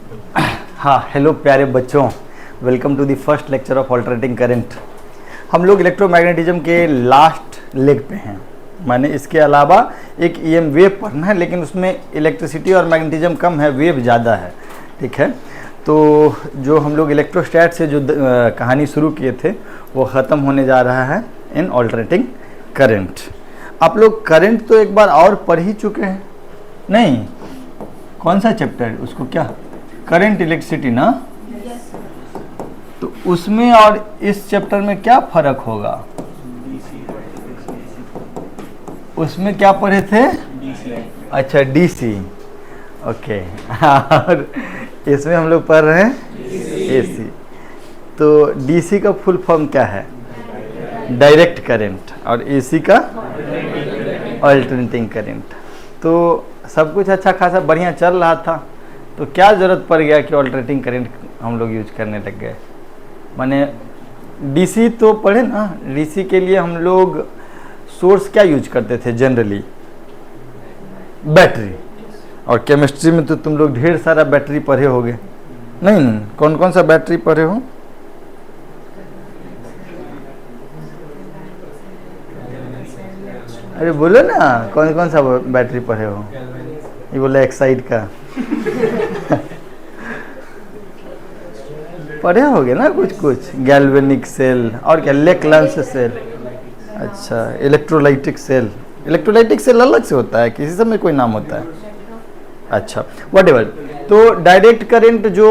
हाँ, हेलो प्यारे बच्चों, welcome to the first lecture of alternating current. हम लोग इलेक्ट्रोमैग्नेटिज्म के लास्ट लेग पे हैं। मैंने इसके अलावा एक ईएम वेव पढ़ना है, लेकिन उसमें इलेक्ट्रिसिटी और मैग्नेटिज्म कम है, वेव ज़्यादा है। ठीक है, तो जो हम लोग इलेक्ट्रोस्टैट से जो कहानी शुरू किए थे वो ख़त्म होने जा रहा है इन अल्टरनेटिंग करंट। आप लोग करंट तो एक बार और पढ़ ही चुके हैं, नहीं? कौन सा चैप्टर उसको, क्या करंट इलेक्ट्रिसिटी ना? तो उसमें और इस चैप्टर में क्या फर्क होगा? उसमें क्या पढ़े थे? अच्छा, डीसी। ओके। और इसमें हम लोग पढ़ रहे हैं एसी। तो डीसी का फुल फॉर्म क्या है? Direct current. और एसी का अल्टरनेटिंग करंट। तो सब कुछ अच्छा खासा बढ़िया चल रहा था, तो क्या ज़रूरत पड़ गया कि अल्टरनेटिंग करंट हम लोग यूज करने लग गए? माने डीसी तो पढ़े ना, डीसी के लिए हम लोग सोर्स क्या यूज करते थे जनरली? बैटरी। और केमिस्ट्री में तो तुम लोग ढेर सारा बैटरी पढ़े होगे, नहीं? कौन कौन सा बैटरी पढ़े हो? अरे बोलो ना, कौन कौन सा बैटरी पढ़े हो? ये बोला एक्साइड का। पढ़े होगे ना कुछ कुछ, गैल्वेनिक सेल और क्या, लेक्लांस सेल। अच्छा, इलेक्ट्रोलाइटिक सेल। इलेक्ट्रोलाइटिक सेल अलग से होता है, किसी सब में कोई नाम होता है? अच्छा, व्हाटएवर। तो डायरेक्ट करंट जो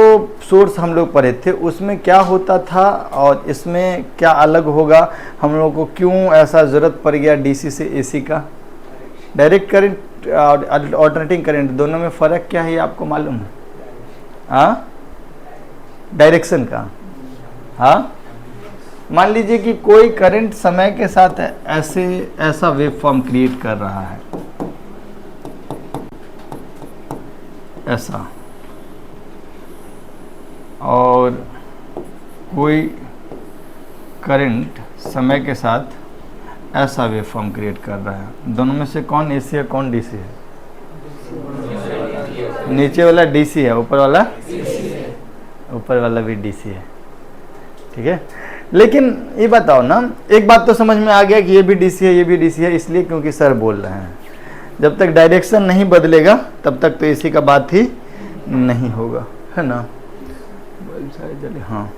सोर्स हम लोग पढ़े थे उसमें क्या होता था और इसमें क्या अलग होगा? हम लोगों को क्यों ऐसा ज़रूरत पड़ गया डीसी से एसी का? डायरेक्ट करंट और अल्टरनेटिंग करंट दोनों में फ़र्क क्या है, ये आपको मालूम है? हाँ, डायरेक्शन का। हाँ, मान लीजिए कि कोई करंट समय के साथ ऐसा वेव फॉर्म क्रिएट कर रहा है, ऐसा, और कोई करंट समय के साथ ऐसा वेव फॉर्म क्रिएट कर रहा है। दोनों में से कौन एसी है, कौन डीसी है? नीचे वाला डीसी है, ऊपर वाला? ऊपर वाला भी डीसी है। ठीक है, लेकिन ये बताओ ना, एक बात तो समझ में आ गया कि ये भी डीसी है, ये भी डीसी है, इसलिए क्योंकि सर बोल रहे हैं। जब तक डायरेक्शन नहीं बदलेगा तब तक तो एसी का बात ही नहीं होगा, है ना? हाँ,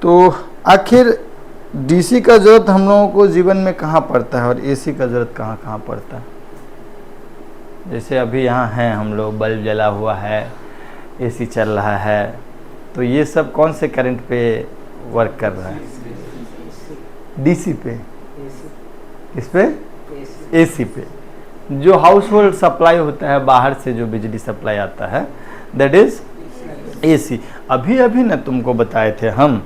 तो आखिर डीसी का ज़रूरत हम लोगों को जीवन में कहाँ पड़ता है और एसी का ज़रूरत कहाँ कहाँ पड़ता है? जैसे अभी यहाँ हैं हम लोग, बल्ब जला हुआ है, एसी चल रहा है, तो ये सब कौन से करंट पे वर्क कर रहा है? डीसी पे। किस पे? एसी पे। जो हाउस होल्ड सप्लाई होता है, बाहर से जो बिजली सप्लाई आता है, दैट इज एसी। अभी अभी ना तुमको बताए थे हम,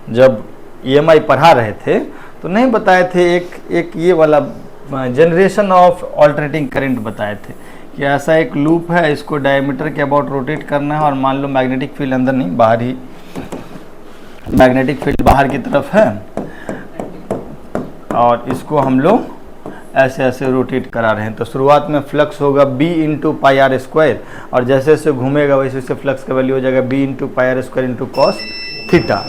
जब ईएमआई पढ़ा रहे थे तो नहीं बताए थे, एक ये वाला जनरेशन ऑफ अल्टरनेटिंग करंट बताए थे कि ऐसा एक लूप है, इसको डायमीटर के अबाउट रोटेट करना है, और मान लो मैग्नेटिक फील्ड अंदर नहीं, बाहर ही, मैग्नेटिक फील्ड बाहर की तरफ है, और इसको हम लोग ऐसे ऐसे रोटेट करा रहे हैं। तो शुरुआत में फ्लक्स होगा b into pi r square, और जैसे जैसे घूमेगा वैसे वैसे फ्लक्स का वैल्यू हो जाएगा b into pi r square into cos theta,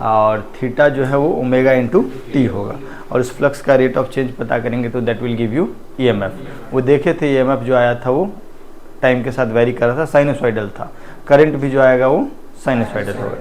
और थीटा जो है वो ओमेगा इंटू टी होगा। और उस फ्लक्स का रेट ऑफ चेंज पता करेंगे तो that will give you EMF. वो देखे थे ईएमएफ जो आया था वो टाइम के साथ वेरी कर रहा था, साइनसॉइडल था। करंट भी जो आएगा वो साइनसॉइडल होगा।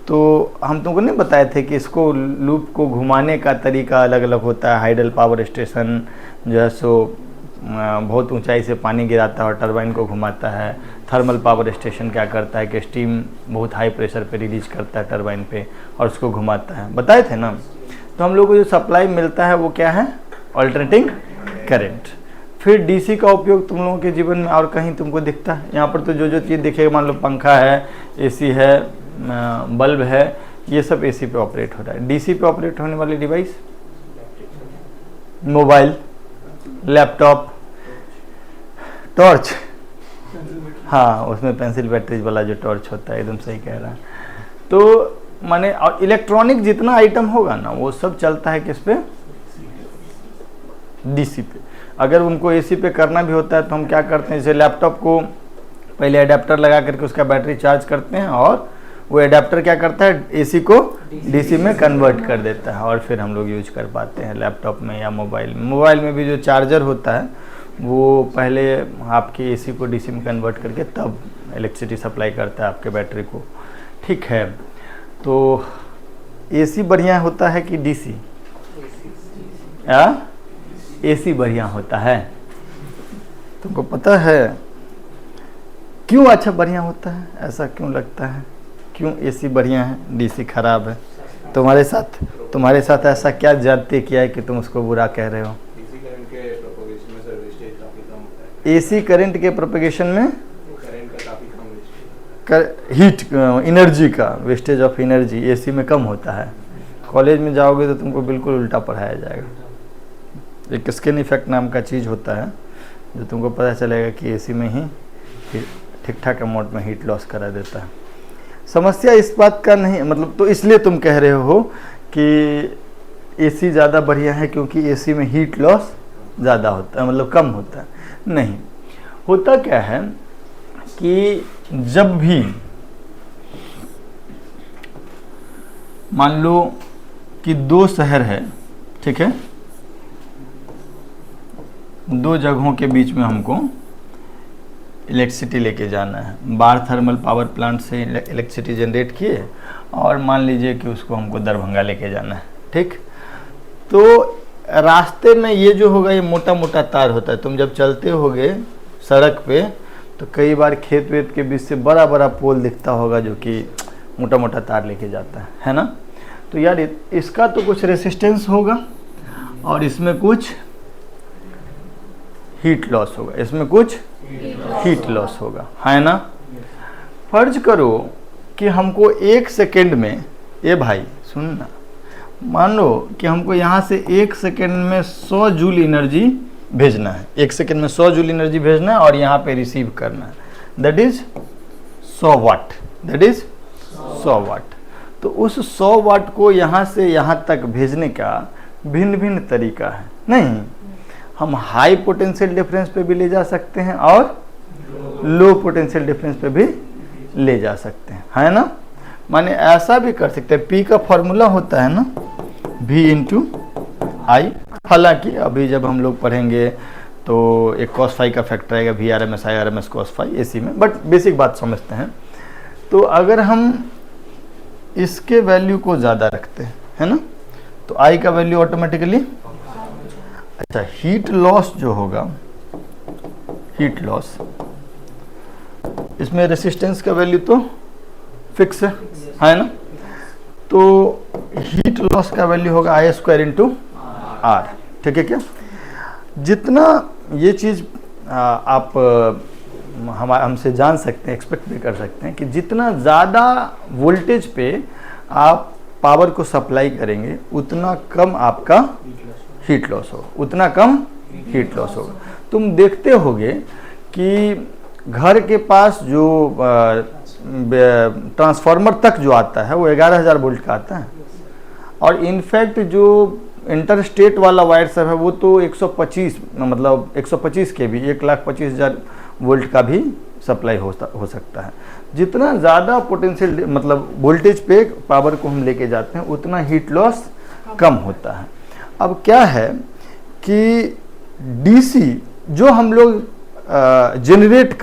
तो हम तुमको नहीं बताए थे कि इसको लूप को घुमाने का तरीका अलग अलग होता है। हाइडल पावर स्टेशन जो है सो बहुत ऊंचाई से पानी गिराता है और टरबाइन को घुमाता है। थर्मल पावर स्टेशन क्या करता है कि स्टीम बहुत हाई प्रेशर पे रिलीज करता है टरबाइन पे और उसको घुमाता है, बताए थे ना। तो हम लोग को जो सप्लाई मिलता है वो क्या है? Alternating current. फिर डीसी का उपयोग तुम लोगों के जीवन में और कहीं तुमको दिखता है? यहाँ पर तो जो जो चीज़ दिखेगा, मान लो पंखा है, एसी है, बल्ब है, ये सब एसी पे ऑपरेट हो रहा है। डीसी पे ऑपरेट होने वाली डिवाइस, मोबाइल, लैपटॉप, टॉर्च। हाँ, उसमें पेंसिल बैटरीज वाला जो टॉर्च होता है, एकदम सही कह रहा है। तो माने और इलेक्ट्रॉनिक जितना आइटम होगा ना वो सब चलता है किस पे? डीसी पे। अगर उनको एसी पे करना भी होता है तो हम क्या करते हैं, जैसे लैपटॉप को पहले एडाप्टर लगा करके उसका बैटरी चार्ज करते हैं और वो एडाप्टर क्या करता है, एसी को डीसी में कन्वर्ट कर देता है और फिर हम लोग यूज कर पाते हैं लैपटॉप में या मोबाइल में। मोबाइल में भी जो चार्जर होता है वो पहले आपके एसी को डीसी में कन्वर्ट करके तब इलेक्ट्रिसिटी सप्लाई करता है आपके बैटरी को। ठीक है, तो एसी बढ़िया होता है कि डीसी? एसी बढ़िया होता है। तुमको पता है क्यों अच्छा बढ़िया होता है? ऐसा क्यों लगता है, क्यों एसी बढ़िया है डीसी खराब है? तुम्हारे साथ ऐसा क्या जाते किया है कि तुम उसको बुरा कह रहे हो? एसी करंट के प्रोपेगेशन में हीट एनर्जी का वेस्टेज ऑफ एनर्जी एसी में कम होता है। कॉलेज में जाओगे तो तुमको बिल्कुल उल्टा पढ़ाया जाएगा। एक स्किन इफेक्ट नाम का चीज़ होता है जो तुमको पता चलेगा कि एसी में ही ठीक ठाक अमाउंट में हीट लॉस करा देता है। समस्या इस बात का नहीं, मतलब तो इसलिए तुम कह रहे हो कि एसी ज़्यादा बढ़िया है क्योंकि एसी में हीट लॉस ज़्यादा होता है, मतलब कम होता है। नहीं, होता क्या है कि जब भी मान लो कि दो शहर है, ठीक है, दो जगहों के बीच में हमको इलेक्ट्रिसिटी लेके जाना है। बाढ़ थर्मल पावर प्लांट से इलेक्ट्रिसिटी जनरेट किए और मान लीजिए कि उसको हमको दरभंगा लेके जाना है। ठीक, तो रास्ते में ये जो होगा ये मोटा मोटा तार होता है। तुम जब चलते होगे सड़क पे तो कई बार खेत वेत के बीच से बड़ा बड़ा पोल दिखता होगा जो कि मोटा मोटा तार लेके जाता है ना। तो यार इसका तो कुछ रेसिस्टेंस होगा और इसमें कुछ हीट लॉस होगा, इसमें कुछ हीट लॉस होगा, है ना। फर्ज करो कि हमको 1 सेकेंड में, ये भाई सुन ना, मान लो कि हमको यहाँ से 1 सेकेंड में 100 जूल एनर्जी भेजना है। 1 सेकेंड में 100 जूल एनर्जी भेजना है और यहाँ पे रिसीव करना है, that is 100 watt, that is 100 watt. तो उस 100 वाट को यहाँ से यहाँ तक भेजने का भिन्न भिन्न तरीका है। नहीं, हम हाई पोटेंशियल डिफरेंस पे भी ले जा सकते हैं और लो पोटेंशियल डिफरेंस पे भी ले जा सकते हैं, है ना। माने ऐसा भी कर सकते हैं, पी का फॉर्मूला होता है ना V इंटू आई। हालांकि अभी जब हम लोग पढ़ेंगे तो एक cos फाई का फैक्टर आएगा VRMS IRMS cos phi AC में, बट बेसिक बात समझते हैं। तो अगर हम इसके वैल्यू को ज़्यादा रखते हैं, है ना, तो आई का वैल्यू ऑटोमेटिकली, अच्छा हीट लॉस जो होगा, हीट लॉस, इसमें रेसिस्टेंस का वैल्यू तो फिक्स है ना। तो हीट लॉस का वैल्यू होगा आई स्क्वायर इंटू आर। ठीक है क्या? जितना ये चीज़ आप हमसे जान सकते हैं, एक्सपेक्ट भी कर सकते हैं कि जितना ज़्यादा वोल्टेज पे आप पावर को सप्लाई करेंगे उतना कम आपका हीट लॉस होगा, उतना कम हीट लॉस होगा। तुम देखते होगे कि घर के पास जो ट्रांसफार्मर तक जो आता है वो 11,000 वोल्ट का आता है और इनफैक्ट जो इंटरस्टेट वाला वायर सब है वो तो 125, मतलब 125 के भी 1,25,000 वोल्ट का भी सप्लाई हो सकता है। जितना ज़्यादा पोटेंशियल मतलब वोल्टेज पे पावर को हम लेके जाते हैं उतना हीट लॉस कम होता है। अब क्या है कि डीसी जो हम लोग जनरेट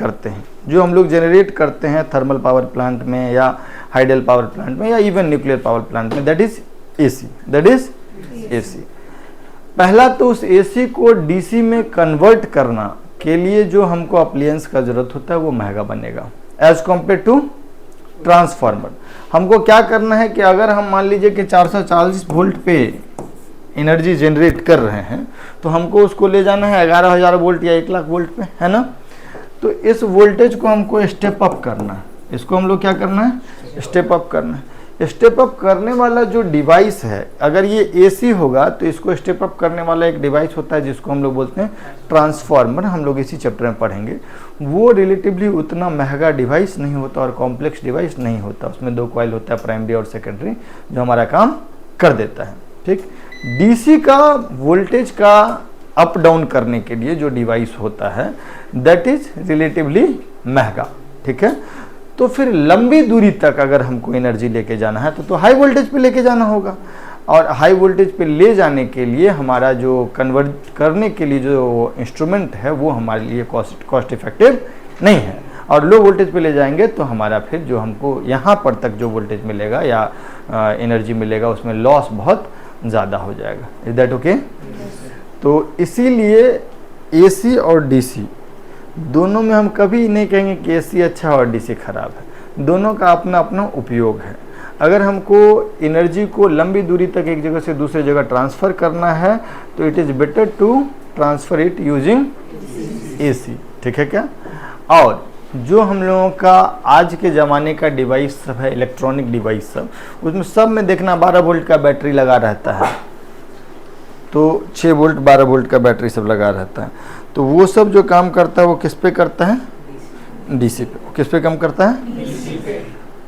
करते हैं थर्मल पावर प्लांट में या हाइडल पावर प्लांट में या इवन न्यूक्लियर पावर प्लांट में, दैट इज एसी। पहला तो उस एसी को डीसी में कन्वर्ट करना के लिए जो हमको अप्लायंस का जरूरत होता है वो महंगा बनेगा एज कम्पेयर टू ट्रांसफार्मर। हमको क्या करना है कि अगर हम मान लीजिए कि 440 वोल्ट पे एनर्जी जनरेट कर रहे हैं तो हमको उसको ले जाना है 11,000 वोल्ट या 1,00,000 वोल्ट पे, है ना। तो इस वोल्टेज को हमको स्टेप अप करना है, इसको हम लोग क्या करना है, स्टेप अप करना है। स्टेप अप करने वाला जो डिवाइस है, अगर ये एसी होगा तो इसको स्टेप अप करने वाला एक डिवाइस होता है जिसको हम लोग बोलते हैं ट्रांसफार्मर। हम लोग इसी चैप्टर में पढ़ेंगे। वो रिलेटिवली उतना महंगा डिवाइस नहीं होता और कॉम्प्लेक्स डिवाइस नहीं होता। उसमें 2 कॉइल होता है, प्राइमरी और सेकेंडरी, जो हमारा काम कर देता है। ठीक, डीसी का वोल्टेज का अप डाउन करने के लिए जो डिवाइस होता है दैट इज रिलेटिवली महंगा। ठीक है। तो फिर लंबी दूरी तक अगर हमको एनर्जी लेके जाना है तो हाई वोल्टेज पे लेके जाना होगा, और हाई वोल्टेज पे ले जाने के लिए हमारा जो कन्वर्ट करने के लिए जो इंस्ट्रूमेंट है वो हमारे लिए कॉस्ट इफेक्टिव नहीं है, और लो वोल्टेज पे ले जाएंगे तो हमारा फिर जो हमको यहाँ पर तक जो वोल्टेज मिलेगा या एनर्जी मिलेगा उसमें लॉस बहुत ज़्यादा हो जाएगा। Is that okay? तो इसीलिए एसी और डीसी दोनों में हम कभी नहीं कहेंगे कि एसी अच्छा और डीसी खराब है, दोनों का अपना अपना उपयोग है। अगर हमको एनर्जी को लंबी दूरी तक एक जगह से दूसरी जगह ट्रांसफ़र करना है तो it is better to transfer it using AC, ठीक है क्या? और जो हम लोगों का आज के ज़माने का डिवाइस सब है, इलेक्ट्रॉनिक डिवाइस सब, उसमें सब में देखना 12 वोल्ट का बैटरी लगा रहता है, तो 6 वोल्ट 12 वोल्ट का बैटरी सब लगा रहता है। तो वो सब जो काम करता है वो किस पे करता है? डीसी पे। किस पे काम करता है? डीसी पे।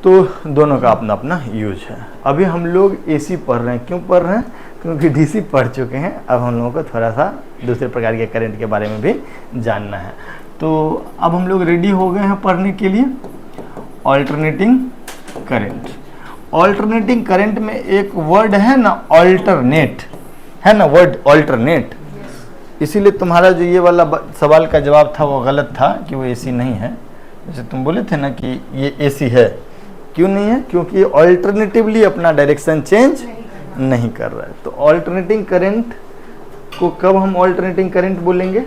तो दोनों का अपना अपना यूज है। अभी हम लोग एसी पढ़ रहे हैं, क्यों पढ़ रहे हैं? क्योंकि डीसी पढ़ चुके हैं, अब हम लोगों को थोड़ा सा दूसरे प्रकार के करंट के बारे में भी जानना है। तो अब हम लोग रेडी हो गए हैं पढ़ने के लिए ऑल्टरनेटिंग करंट। ऑल्टरनेटिंग करंट में एक वर्ड है ना, ऑल्टरनेट, है ना वर्ड ऑल्टरनेट। इसीलिए तुम्हारा जो ये वाला सवाल का जवाब था वो गलत था कि वो एसी नहीं है। जैसे तुम बोले थे ना कि ये एसी है, क्यों नहीं है? क्योंकि ऑल्टरनेटिवली अपना डायरेक्शन चेंज नहीं कर रहा है। तो ऑल्टरनेटिंग करंट को कब हम ऑल्टरनेटिंग करंट बोलेंगे?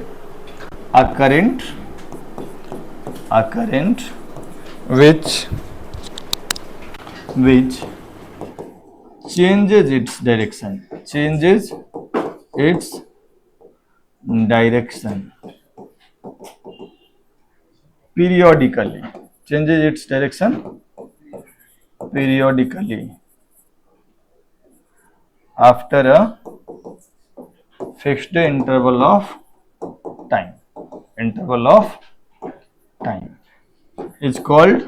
a current which changes its direction periodically, after a fixed interval of time is called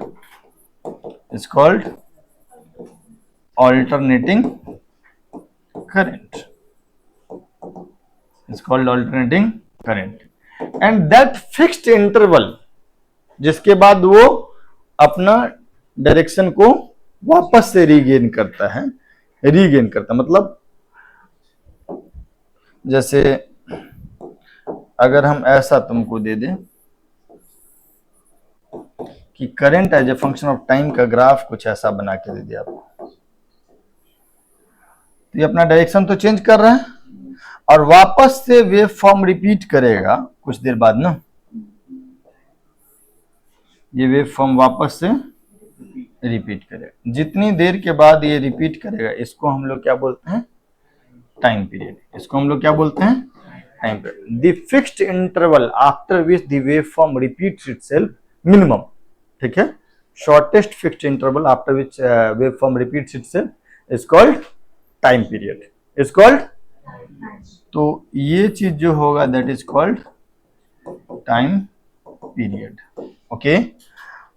alternating current. It's called alternating current. And that fixed interval, जिसके बाद वो अपना डायरेक्शन को वापस से रीगेन करता मतलब जैसे अगर हम ऐसा तुमको दे दें कि current as a function of time का ग्राफ कुछ ऐसा बना के दे दिया आपको, तो ये अपना डायरेक्शन तो चेंज कर रहा है और वापस से वेव फॉर्म रिपीट करेगा कुछ देर बाद ना, ये वेव फॉर्म वापस से रिपीट करेगा। जितनी देर के बाद ये रिपीट करेगा इसको हम लोग क्या बोलते हैं? Time period. इसको हम लोग क्या बोलते हैं? Time period. The fixed interval after which the wave form repeats itself minimum, ठीक है? Shortest fixed interval after which wave form repeats itself is called time period, is called. तो ये चीज जो होगा that is called time period, okay.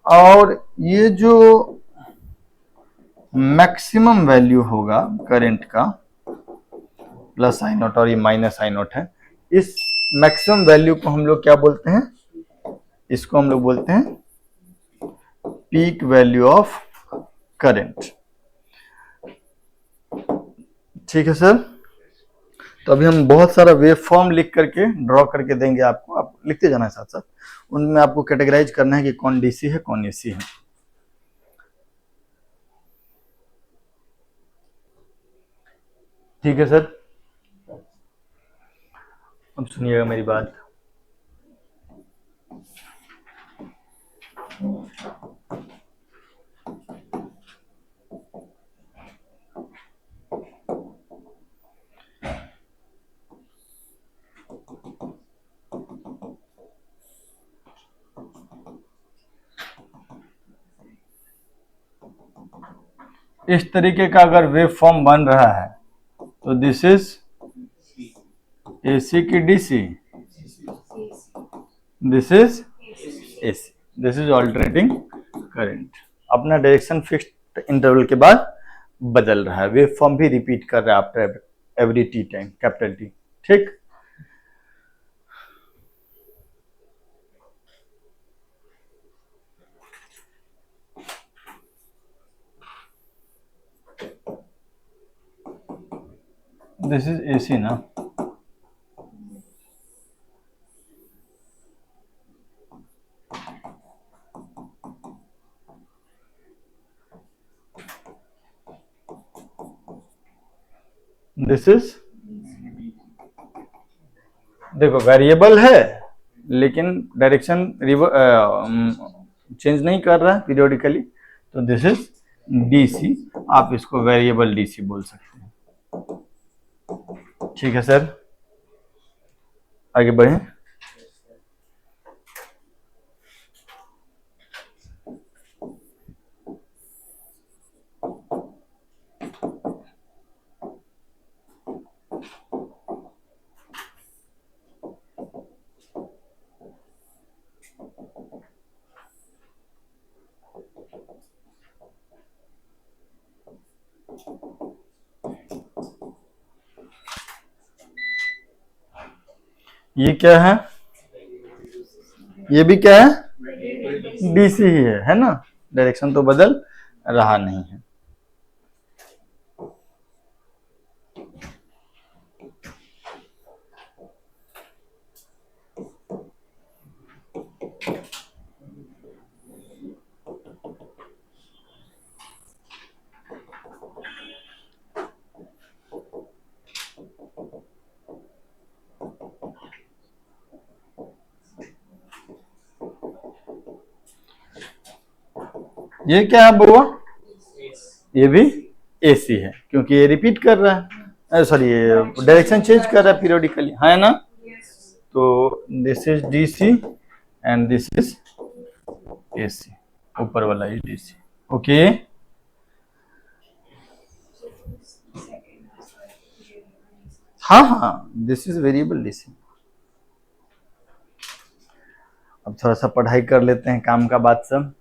और ये जो मैक्सिमम वैल्यू होगा करंट का, प्लस आई नॉट और ये माइनस आई नॉट है, इस मैक्सिमम वैल्यू को हम लोग क्या बोलते हैं? इसको हम लोग बोलते हैं पीक वैल्यू ऑफ करंट, ठीक है सर। तो अभी हम बहुत सारा वेव फॉर्म लिख करके ड्रॉ करके देंगे आपको, आप लिखते जाना है साथ साथ, उनमें आपको कैटेगराइज करना है कि कौन डीसी है कौन एसी है। ठीक है सर, अब सुनिएगा मेरी बात। इस तरीके का अगर वेव फॉर्म बन रहा है तो दिस इज एसी की DC, this is AC, this is alternating current. अपना डायरेक्शन फिक्स्ड इंटरवल के बाद बदल रहा है, वेव फॉर्म भी रिपीट कर रहा है after every T time, capital T, ठीक। दिस इज एसी ना, दिस इज, देखो वेरिएबल है लेकिन डायरेक्शन चेंज नहीं कर रहा है पीरियोडिकली, तो दिस इज डीसी। आप इसको वेरिएबल डीसी बोल सकते हैं। ठीक है सर, आगे बढ़े। ये क्या है, ये भी क्या है, डीसी ही है ना, डायरेक्शन तो बदल रहा नहीं है। ये क्या है बुआ, ये भी एसी है क्योंकि ये रिपीट कर रहा है, सॉरी ये डायरेक्शन चेंज कर रहा है पीरियोडिकली, है ना। तो this is DC and this is AC, ऊपर वाला इज डीसी। ओके, हाँ हाँ, दिस इज वेरिएबल डीसी। अब थोड़ा सा पढ़ाई कर लेते हैं, काम का बात सब।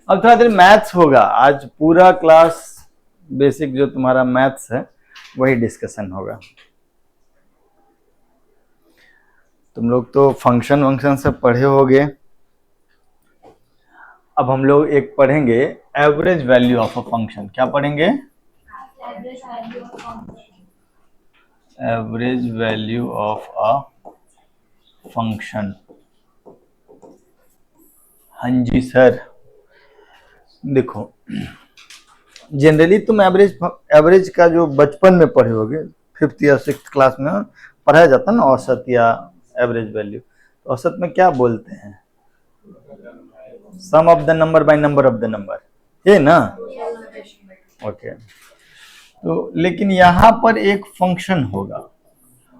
अब थोड़ा देर मैथ्स होगा, आज पूरा क्लास बेसिक जो तुम्हारा मैथ्स है वही डिस्कशन होगा। तुम लोग तो फंक्शन वंक्शन सब पढ़े होगे। अब हम लोग एक पढ़ेंगे average value of a function. क्या पढ़ेंगे, average value of a function. हाँ जी सर, देखो जनरली तुम एवरेज का जो बचपन में पढ़े होगे, 5th या 6th क्लास में पढ़ाया जाता है ना, औसत या एवरेज वैल्यू। तो औसत में क्या बोलते हैं, some of the number by number of the number, ये ना। ओके, तो लेकिन यहाँ पर एक फंक्शन होगा,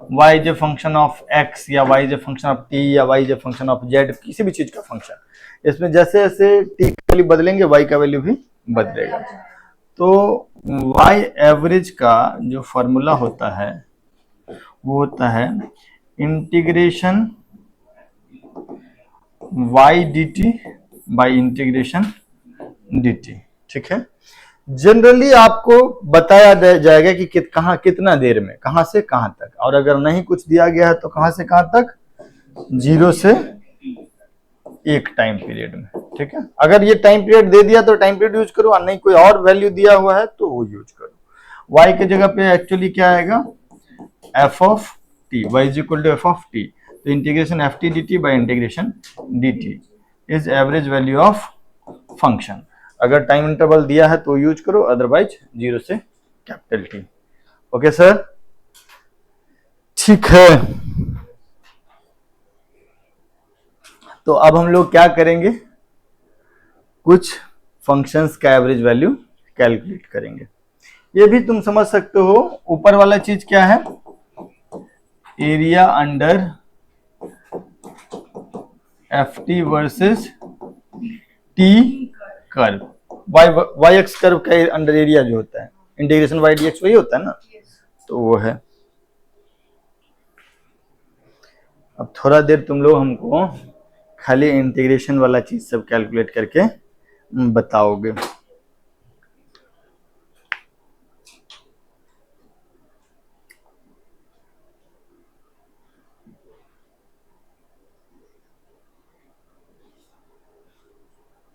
y is a function of x या y is a function of t या y is a function of z, किसी भी चीज का फंक्शन। इसमें जैसे जैसे t का वैल्यू बदलेंगे y का वैल्यू भी बदलेगा। तो y एवरेज का जो फॉर्मूला होता है वो होता है integration y dt by integration dt। ठीक है, जनरली आपको बताया जाएगा कि कहाँ कितना देर में कहां से कहां तक, और अगर नहीं कुछ दिया गया है तो कहां से कहां तक, 0 से 1 टाइम पीरियड में। ठीक है, अगर ये टाइम पीरियड दे दिया तो टाइम पीरियड यूज करो, और नहीं कोई और वैल्यू दिया हुआ है तो वो यूज करो। y के जगह पे एक्चुअली क्या आएगा, f of t, y is equal to f of t। तो integration f t d t by integration d t is average value of function. अगर टाइम इंटरवल दिया है तो यूज करो, अदरवाइज 0 से कैपिटल टी। ओके सर, ठीक है। तो अब हम लोग क्या करेंगे, कुछ फंक्शंस का एवरेज वैल्यू कैलकुलेट करेंगे। ये भी तुम समझ सकते हो, ऊपर वाला चीज क्या है, area under f t versus t curve. Y x curve का अंडर एरिया जो होता है, इंटीग्रेशन वाई डी एक्स वही होता है ना, तो वो है। अब थोड़ा देर तुम लोग हमको खाली इंटीग्रेशन वाला चीज सब कैलकुलेट करके बताओगे।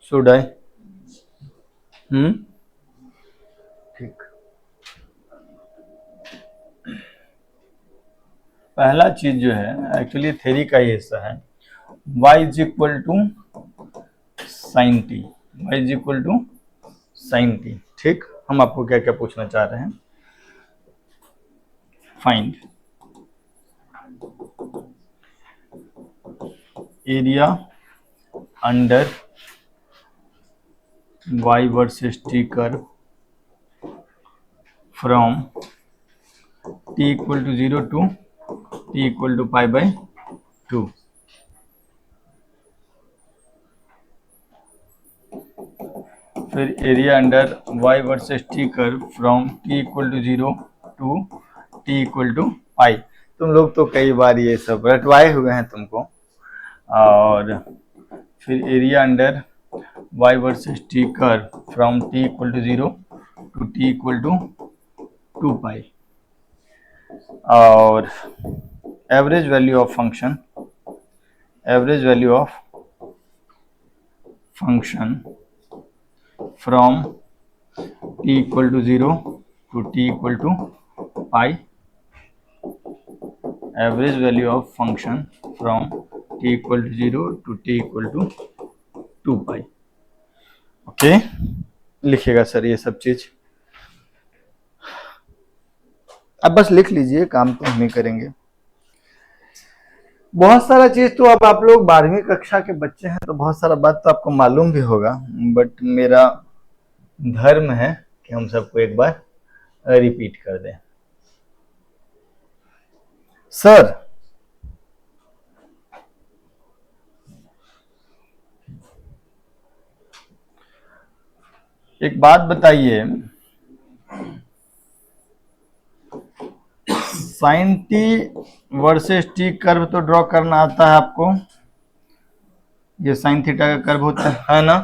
शुड आई, ठीक। पहला चीज जो है एक्चुअली थ्योरी का ही हिस्सा है, y is equal to sine t, y is equal to sine t. ठीक, हम आपको क्या क्या पूछना चाह रहे हैं, find area under y versus t curve from t equal to 0 to t equal to pi by 2। फिर area under y versus t curve from t equal to 0 to t equal to pi. तुम लोग तो कई बार ये सब रटवाए हुए हैं तुमको। और फिर area under y versus t curve from t equal to 0 to t equal to 2 pi. और average value of function, average value of function from t equal to 0 to t equal to pi, average value of function from t equal to 0 to t equal to 2 pi. Okay, लिखिएगा sir ये सब चीज, अब बस लिख लीजिए, काम तो हम ही करेंगे। बहुत सारा चीज तो अब आप लोग 12वीं कक्षा के बच्चे हैं तो बहुत सारा बात तो आपको मालूम भी होगा, बट मेरा धर्म है कि हम सबको एक बार रिपीट कर दें। सर एक बात बताइए, sine t versus t curve तो ड्रॉ करना आता है आपको, ये साइन थीटा का कर्व होता है ना।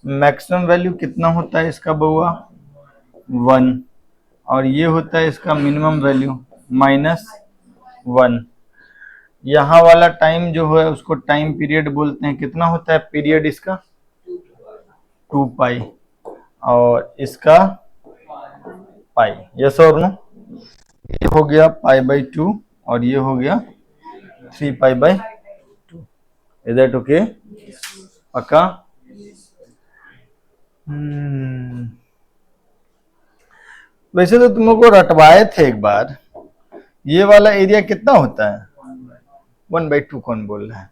मैक्सिमम वैल्यू कितना होता है इसका बउआ, 1, और ये होता है इसका मिनिमम वैल्यू -1। यहाँ वाला टाइम जो है उसको टाइम पीरियड बोलते हैं, कितना होता है पीरियड इसका, 2 पाई, और इसका पाई। यस और नो, ये हो गया पाई बाई 2 और ये हो गया 3 pi by 2। Is that okay? पक्का? वैसे तो तुम लोग को रटवाए थे एक बार, ये वाला एरिया कितना होता है, 1/2। कौन बोल रहा है,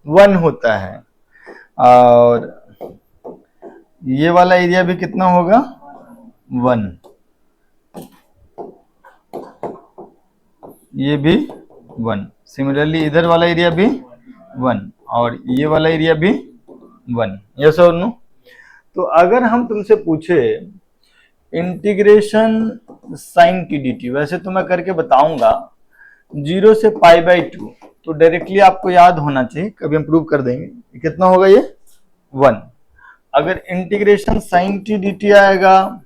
1 होता है। और ये वाला एरिया भी कितना होगा, 1, ये भी 1। सिमिलरली इधर वाला एरिया भी 1 और ये वाला एरिया भी 1। यस और नो? तो अगर हम तुमसे पूछे integration sine t d t, वैसे तो मैं करके बताऊंगा 0 से पाई बाई 2, तो डायरेक्टली आपको याद होना चाहिए, कभी हम प्रूव कर देंगे। कितना होगा ये, 1। अगर integration sine t d t आएगा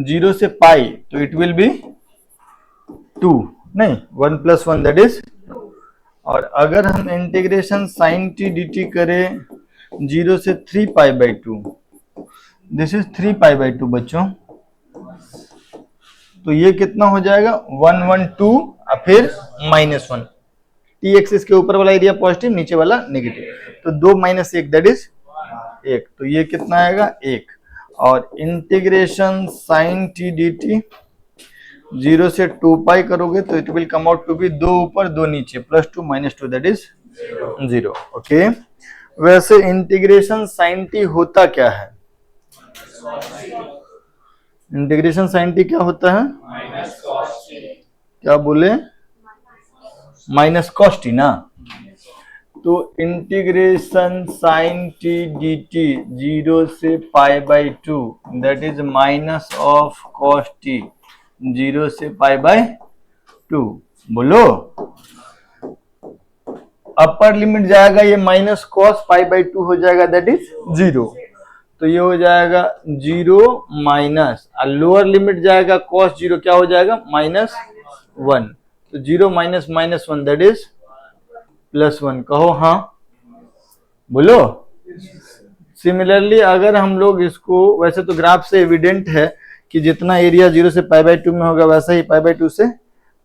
0 से पाई तो इट विल बी 2, नहीं 1 + 1 दैट इज। और अगर हम integration sine t d t करें 0 से 3 pi by 2, this is 3 pi by 2 बच्चों, तो ये कितना हो जाएगा, 1 1 2 और फिर -1। टी एक्सिस के ऊपर वाला एरिया पॉजिटिव, नीचे वाला नेगेटिव, तो 2 - 1 दैट इज 1, तो ये कितना आएगा 1। और integration sine t d t 0 से 2 पाई करोगे तो it will come out to be 2 ऊपर 2 नीचे, +2 -2 दैट इज 0। ओके, वैसे इंटीग्रेशन साइन टी होता क्या है, इंटीग्रेशन साइन टी क्या होता है, क्या बोले, माइनस कॉस टी ना। तो integration sine t d t 0 से pi by 2 that is minus of cos t 0 से पाई बाई 2। बोलो, अपर लिमिट जाएगा ये माइनस कॉस पाई बाई 2 हो जाएगा दैट इज 0, तो ये हो जाएगा 0 माइनस, और लोअर लिमिट जाएगा कॉस 0 क्या हो जाएगा -1, तो 0 माइनस -1 दैट इज +1। कहो हाँ, बोलो। सिमिलरली अगर हम लोग इसको, वैसे तो ग्राफ से एविडेंट है कि जितना एरिया 0 से पाई बाई 2 में होगा वैसा ही पाई बाई 2 से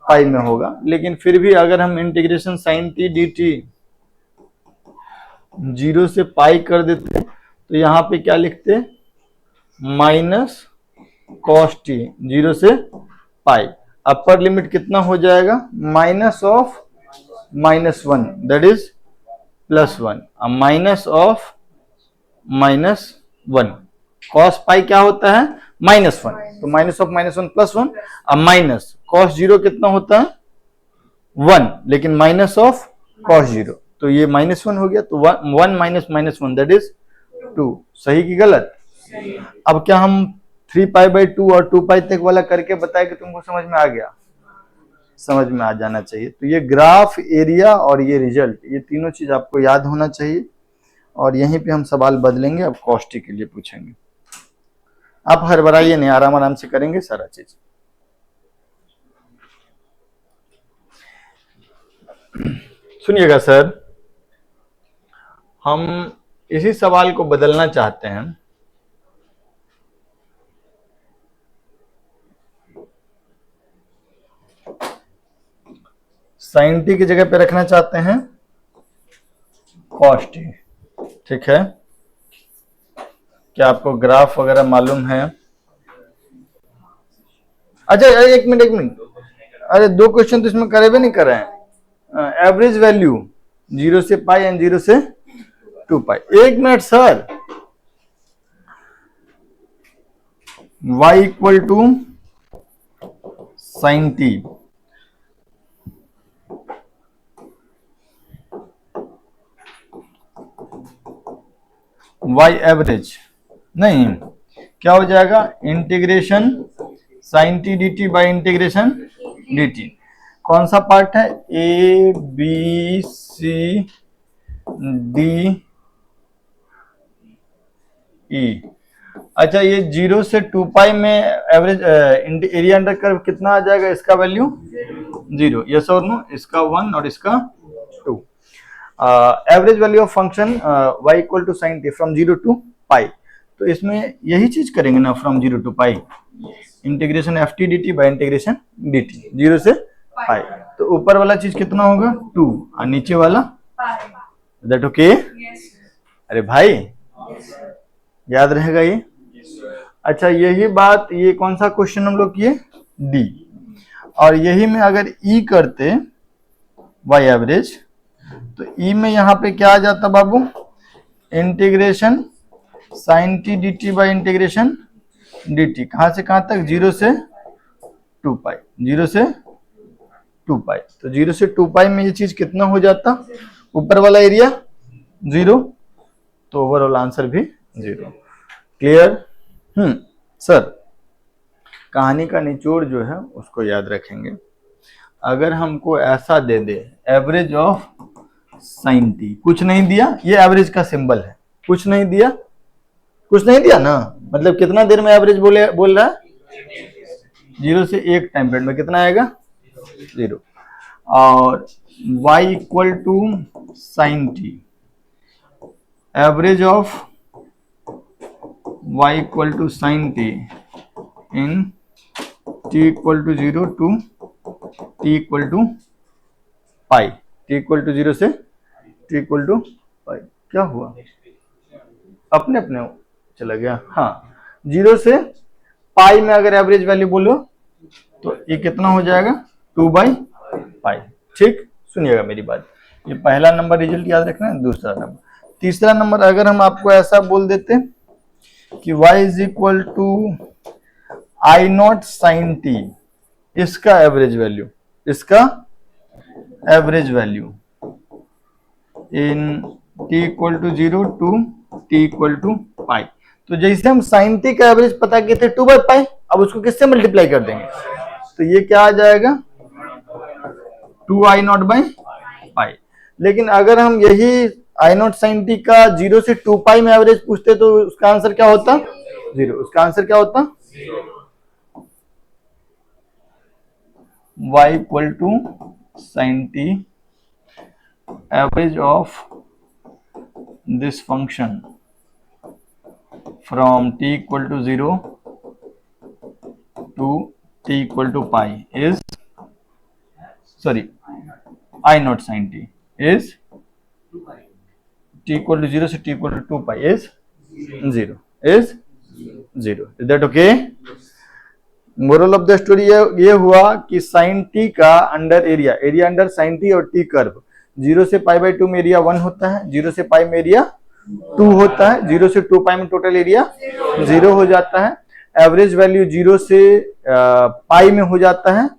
पाई में होगा, लेकिन फिर भी अगर हम integration sine t d t 0 से पाई कर देते तो यहाँ पे क्या लिखते, माइनस कॉस टी 0 से पाई। अपर लिमिट कितना हो जाएगा, minus of -1 that is +1, minus of -1 cos pi क्या होता है, -1, तो माइनस ऑफ -1 +1, अब माइनस कॉस 0 कितना होता है 1, लेकिन माइनस ऑफ कॉस 0, तो ये -1 हो गया, तो 1 माइनस -1 दैट इज 2। सही की गलत? अब क्या हम 3π/2 और 2π तक वाला करके बताया कि तुमको समझ में आ गया? समझ में आ जाना चाहिए। तो ये ग्राफ, एरिया और ये रिजल्ट, ये तीनों चीज आपको याद होना चाहिए। और यहीं पे हम सवाल बदलेंगे, अब कॉस्टी के लिए पूछेंगे। आप हड़बड़ाइए नहीं, आराम आराम से करेंगे सारा चीज। सुनिएगा सर, हम इसी सवाल को बदलना चाहते हैं। साइन टी की जगह पे रखना चाहते हैं कॉस टी, ठीक है? क्या आपको ग्राफ वगैरह मालूम है? अच्छा एक मिनट, अरे 2 क्वेश्चन तो इसमें करे भी नहीं कर रहे हैं। एवरेज वैल्यू 0 से पाई एंड 0 से 2 pi. 1 minute sir, y equal to sine t, y average नहीं, क्या हो जाएगा, integration sine t d t by integration d t. कौन सा पार्ट है, A B C D E. अच्छा, ये 0 से 2 पाई में एवरेज एरिया अंडर कर्व कितना आ जाएगा, इसका वैल्यू 0, यस और नो, इसका 1 और इसका 2। Average value of function y equal to sine t from 0 to pi. तो इसमें यही चीज करेंगे ना, from 0 to pi, integration f t d t by integration d t, 0 से पाई। तो ऊपर वाला चीज कितना होगा 2 और नीचे वाला दैट ओके? अरे भाई याद रहेगा ये? अच्छा, यही बात, ये कौन सा क्वेश्चन हम लोग किए, डी, और यही में अगर ई करते वाई एवरेज, तो ई में यहाँ पे क्या आ जाता बाबू, integration sine t d t by integration d t, कहाँ से कहाँ तक, 0 से 2 पाई, 0 से 2 पाई। तो 0 से 2 पाई में ये चीज कितना हो जाता, ऊपर वाला एरिया 0, तो ओवरऑल आंसर भी 0। क्लियर? सर, कहानी का निचोड़ जो है उसको याद रखेंगे। अगर हमको ऐसा दे दे, एवरेज ऑफ साइन टी, कुछ नहीं दिया, ये एवरेज का सिंबल है, कुछ नहीं दिया, कुछ नहीं दिया ना, मतलब कितना देर में एवरेज बोल रहा है, 0 से 1 टाइम पीरियड में कितना आएगा 0, और y equal to sine t, average of y equal to sine t in t equal to 0 to t equal to pi, t equal to 0 से t इक्वल टू पाई। क्या हुआ, अपने अपने चला गया? हाँ, 0 से पाई में अगर एवरेज वैल्यू बोलो तो ये कितना हो जाएगा 2/पाई। ठीक, सुनिएगा मेरी बात, ये पहला नंबर रिजल्ट याद रखना है। दूसरा नंबर, तीसरा नंबर, अगर हम आपको ऐसा बोल देते कि y is equal to I not sine t, इसका एवरेज वैल्यू, इसका average value in t equal to 0 to t equal to pi. तो जैसे हम साइन टी का एवरेज पता किए थे 2/पाई, अब उसको किससे मल्टीप्लाई कर देंगे, तो ये क्या आ जाएगा 2i0/पाई। लेकिन अगर हम यही i0 साइन टी का 0 से 2 पाई में एवरेज पूछते तो उसका आंसर क्या होता, 0। उसका आंसर क्या होता, y equal to sine t average of this function from t equal to 0 to t equal to pi is sorry I not sine t is t equal to 0 से t equal to 2 pi is 0 is 0। Is that okay? Moral of the story ये हुआ कि sine t का under area under sine t और t curve 0 से pi by 2 में area 1 होता है, 0 से पाई में एरिया 2 होता है, 0 से 2 पाई में टोटल एरिया 0 हो जाता है। एवरेज वैल्यू 0 से पाई में हो जाता है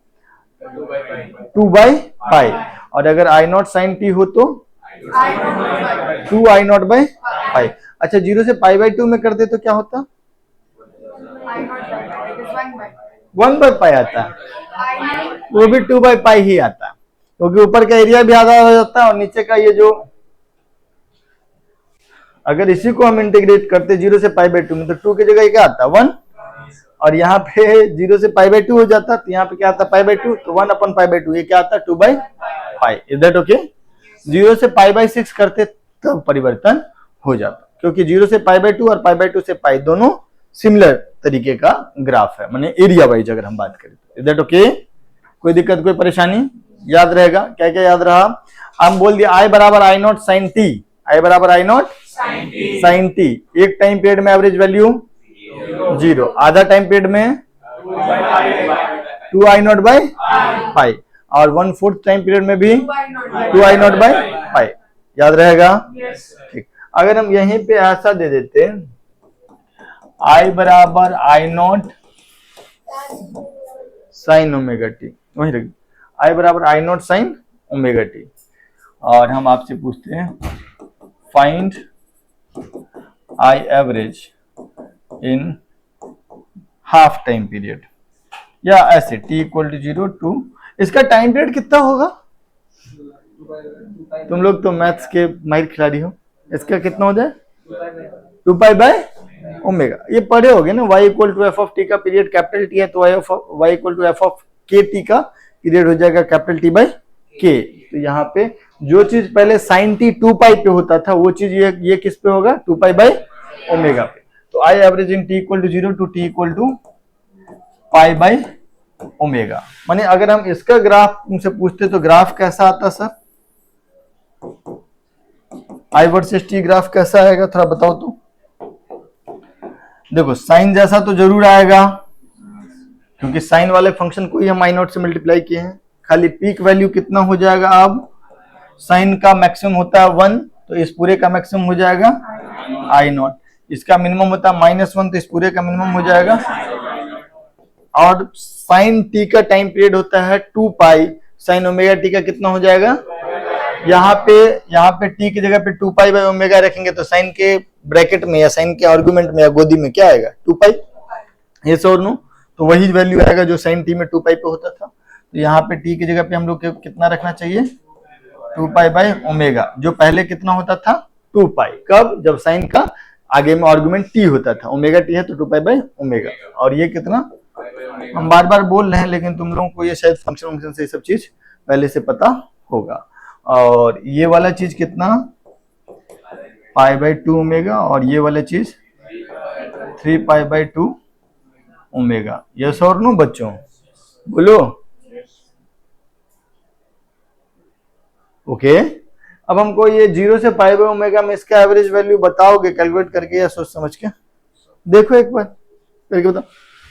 2 बाई पाई, और अगर आई नॉट साइन टी हो तो 2 आई नॉट बाई पाई। अच्छा 0 से पाई बाई 2 में कर दे तो क्या होता? 1 बाई पाई आता है, वो भी 2 बाई पाई ही आता है, क्योंकि ऊपर का एरिया भी आधा हो जाता है और नीचे का ये जो, अगर इसी को हम इंटीग्रेट करते 0 से पाई बाई 2 में तो 2 की जगह क्या आता? 1, और यहाँ पे 0 से पाई बाई 2 हो जाता तो यहाँ पे क्या आता? पाई बाई 2, तो 1 अपन पाई बाई 2, ये क्या आता? 2 by pi. Is that okay? 0 से पाई बाई 6 करते तब परिवर्तन हो जाता, क्योंकि 0 से पाई बाई 2 और पाई बाई 2 से पाई दोनों सिमिलर तरीके का ग्राफ है, माने एरिया वाइज अगर हम बात करें तो। Is that okay? कोई दिक्कत, कोई परेशानी? याद रहेगा क्या क्या याद रहा? हम बोल दिया आई बराबर आई नॉट साइन टी, आई बराबर आई नॉट साइन टी। एक टाइम पीरियड में एवरेज वैल्यू 0, आधा टाइम पीरियड में 2 आई नॉट बाई पाई, और 1/4 टाइम पीरियड में भी 2 आई नॉट बाई पाई। याद रहेगा? ठीक। अगर हम यहीं पे ऐसा दे देते आई बराबर I not sine omega T, वही रख, आई बराबर I not sine omega T, और हम आपसे पूछते हैं find I average in half time period, या ऐसे टी इक्वल टू 0 टू, इसका टाइम पीरियड कितना होगा? तुम लोग तो मैथ्स के माहिर खिलाड़ी हो, इसका कितना हो जाए? 2 पाई बाय ओमेगा। ये पढ़े होगे ना, y equal to f of t का पीरियड कैपिटल टी है तो y equal to f of के टी का पीरियड हो जाएगा कैपिटल टी बाई के। तो यहाँ पे जो चीज पहले साइन टी 2 पाई पे होता था वो चीज ये किस पे होगा? 2 पाई बाई ओमेगा पे। तो I average in t equal to 0 to t equal to pi by omega. माने अगर हम इसका ग्राफ तुमसे पूछते तो ग्राफ कैसा आता सर? आई वर्सेस टी ग्राफ कैसा आएगा थोड़ा बताओ तो। देखो साइन जैसा तो जरूर आएगा, क्योंकि साइन वाले फंक्शन को ही हम आई नॉट से मल्टीप्लाई किए हैं। खाली पीक वैल्यू कितना हो जाएगा? अब साइन का मैक्सिमम होता है 1, तो इस पूरे का मैक्सिमम हो जाएगा आई नॉट। इसका मिनिमम होता है -1, तो इस पूरे का मिनिमम हो जाएगा। और साइन टी का टाइम पीरियड होता है 2 पाई, साइन ओमेगा टी का कितना हो जाएगा? यहाँ पे टी की जगह पे 2 पाई बाई ओमेगा रखेंगे तो साइन के ब्रैकेट में या साइन के आर्गुमेंट में या गोदी में क्या आएगा? 2 पाई। ये और नो, तो वही वैल्यू आएगा जो साइन टी में 2 पाई पे होता था। तो यहाँ पे टी की जगह पे हम लोग कितना रखना चाहिए? 2 पाई बाई ओमेगा, जो पहले कितना होता था? 2 पाई। कब? जब साइन का आगे में आर्गुमेंट टी होता था, ओमेगा टी है तो 2 पाई बाई ओमेगा। और ये कितना, हम बार बार बोल रहे हैं लेकिन तुम लोगों को ये शायद फंक्शन से सब चीज पहले से पता होगा। और ये वाला चीज कितना? पाई बाई 2 ओमेगा, और ये वाला चीज 3 पाई बाई 2 ओमेगा। यस और नो बच्चों? बोलो। ओके। अब हमको ये 0 से पाई बाई ओमेगा में इसका एवरेज वैल्यू बताओगे कैलकुलेट करके या सोच समझ के? देखो एक बार करके बताओ।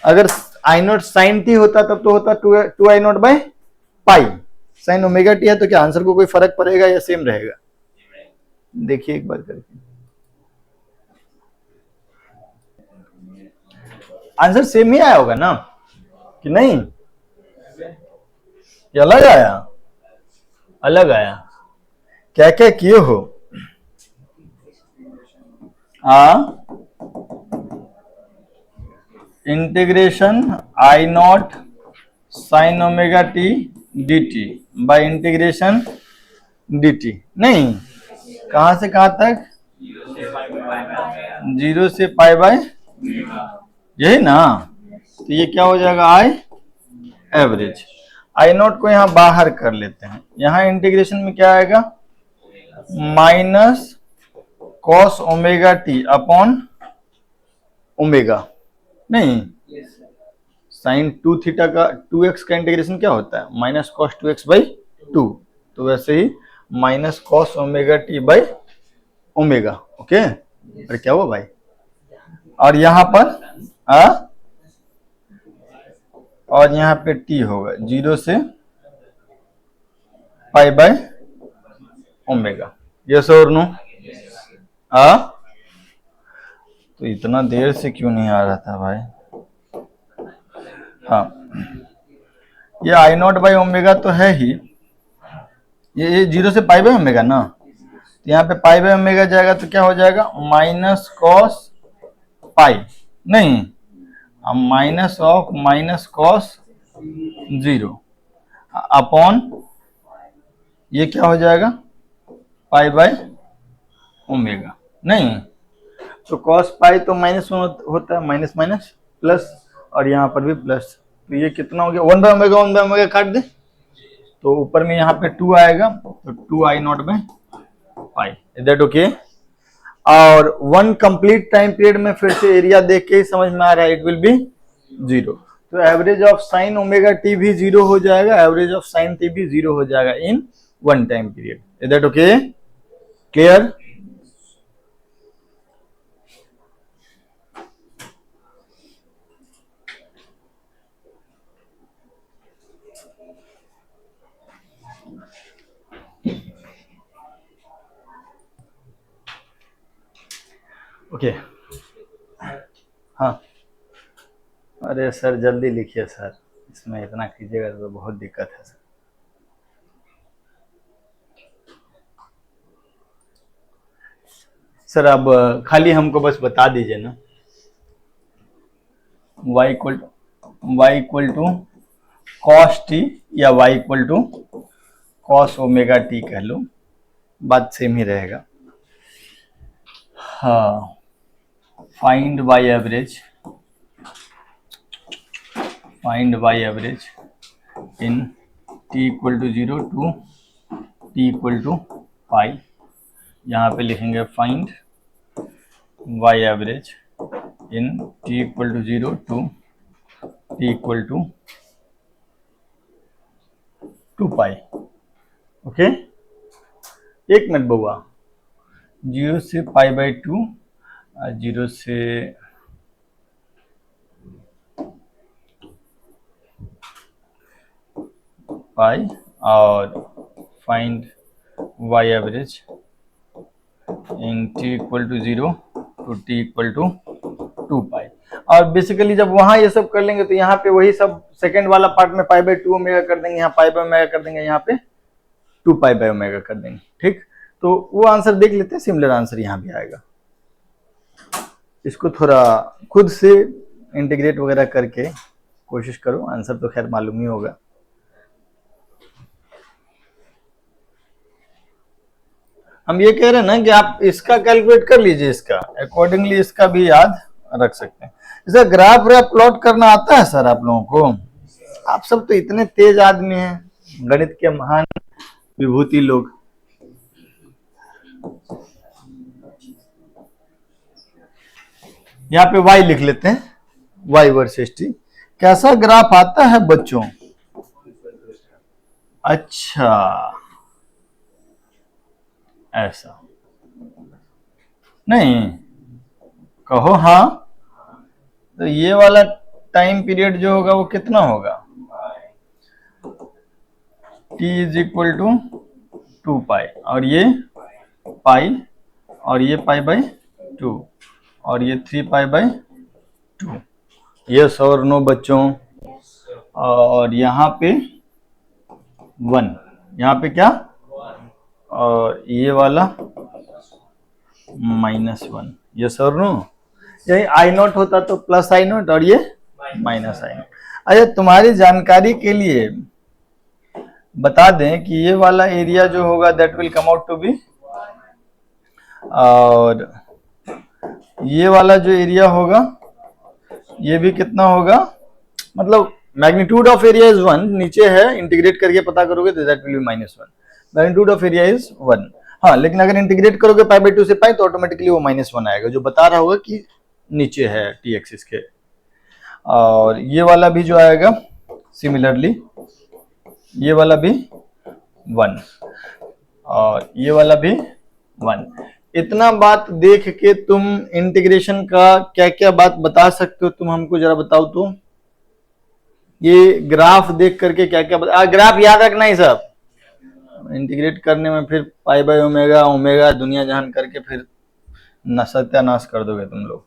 अगर आई नॉट साइन टी होता तब तो होता 2 I naught by pi, sine omega t है तो क्या आंसर को कोई फर्क पड़ेगा या सेम रहेगा? देखिए एक बार करके, आंसर सेम ही आया होगा ना कि नहीं? ये अलग आया? अलग आया। क्या क्या किए हो? Integration I not sine omega T d t by integration d T. नहीं, कहां से कहां तक? 0 से पाई बाय, यही ना? तो ये क्या हो जाएगा? I average. आई नॉट को यहां बाहर कर लेते हैं। यहां इंटीग्रेशन में क्या आएगा? Minus cos omega T upon omega. नहीं, साइन 2 थीटा का 2x का इंटीग्रेशन क्या होता है? माइनस कॉस 2x बाई 2, तो वैसे ही minus cos omega t by omega. Okay, अरे क्या हुआ भाई? और यहाँ पर और यहाँ पे टी होगा 0 से पाई बाय ओमेगा। यस और नो? तो इतना देर से क्यों नहीं आ रहा था भाई? हाँ, ये आई नॉट बाई ओमेगा तो है ही, ये 0 से पाई बाय ओमेगा ना, तो यहाँ पे पाई बाय ओमेगा जाएगा तो क्या हो जाएगा? माइनस कॉस पाई, नहीं, minus of minus cos 0 upon ये क्या हो जाएगा? Pi by omega. नहीं, तो कॉस पाई तो माइनस होता है, माइनस माइनस प्लस, और यहाँ पर भी प्लस, तो ये कितना हो गया? 1/ओमेगा काट दे, तो ऊपर में यहाँ पे 2 आएगा, तो 2 I naught by pi. Is that okay? और 1 कंप्लीट टाइम पीरियड में फिर से एरिया देख के ही समझ में आ रहा है, इट विल बी 0। तो average of sign omega T भी 0 हो जाएगा, एवरेज ऑफ साइन टी भी 0 हो जाएगा इन 1 time period. Is that okay? Clear? Okay, हाँ, अरे सर जल्दी लिखिए सर, इसमें इतना कीजिएगा तो बहुत दिक्कत है सर। सर अब खाली हमको बस बता दीजिए ना, y equal to cos t या y equal to cos omega t कह लो, बात सेम ही रहेगा। हाँ, find y average in t equal to 0 to t equal to pi. यहाँ पे लिखेंगे find y average in t equal to 0 to t equal to 2 pi. Okay, एक मिनट बउआ, 0 से पाई बाई 2, 0 से पाई, और find y average in t equal to 0 to t equal to 2 pi. और basically जब वहां ये सब कर लेंगे तो यहाँ पे वही सब सेकंड वाला पार्ट में पाई बाई 2 ओमेगा कर देंगे, यहाँ पाई बाई ओमेगा कर देंगे, यहाँ पे 2 पाई बाई ओमेगा कर देंगे। ठीक, तो वो आंसर देख लेते हैं, सिमिलर आंसर यहाँ भी आएगा। इसको थोड़ा खुद से इंटीग्रेट वगैरह करके कोशिश करो, आंसर तो खैर मालूम ही होगा। हम ये कह रहे हैं ना कि आप इसका कैलकुलेट कर लीजिए, इसका अकॉर्डिंगली इसका भी याद रख सकते हैं। इसका ग्राफ व्राफ प्लॉट करना आता है सर आप लोगों को? आप सब तो इतने तेज आदमी हैं, गणित के महान विभूति लोग। यहाँ पे y लिख लेते हैं, y वर्सेस t। कैसा ग्राफ आता है बच्चों? अच्छा, ऐसा नहीं कहो। हाँ, तो ये वाला टाइम पीरियड जो होगा वो कितना होगा? t is equal to 2 pi, और ये पाई, और ये पाई बाई 2, और ये 3 पाई बाई 2। यस और नो बच्चों? और यहाँ पे 1, यहाँ पे क्या, और ये वाला -1। यस और नो? यही आई नॉट होता तो प्लस आई नॉट, और ये माइनस आई नॉट। अच्छा, तुम्हारी जानकारी के लिए बता दें कि ये वाला एरिया जो होगा that will come out to be, और ये वाला जो एरिया होगा ये भी कितना होगा, मतलब मैग्नीट्यूड ऑफ एरिया इज 1, नीचे है, इंटीग्रेट करके पता करोगे तो that will B -1। Magnitude of area is 1। हाँ, लेकिन अगर इंटीग्रेट करोगे पाई बाई 2 से पाई तो ऑटोमेटिकली वो -1 आएगा, जो बता रहा होगा कि नीचे है टी एक्सिस के। और ये वाला भी जो आएगा सिमिलरली, ये वाला भी 1 और ये वाला भी 1। इतना बात देख के तुम इंटीग्रेशन का क्या क्या बात बता सकते हो, तुम हमको जरा बताओ तो। ये ग्राफ देख करके क्या क्या ग्राफ याद रखना ही सब, इंटीग्रेट करने में फिर पाई बाय ओमेगा ओमेगा दुनिया जहान करके फिर सत्यानाश कर दोगे तुम लोग।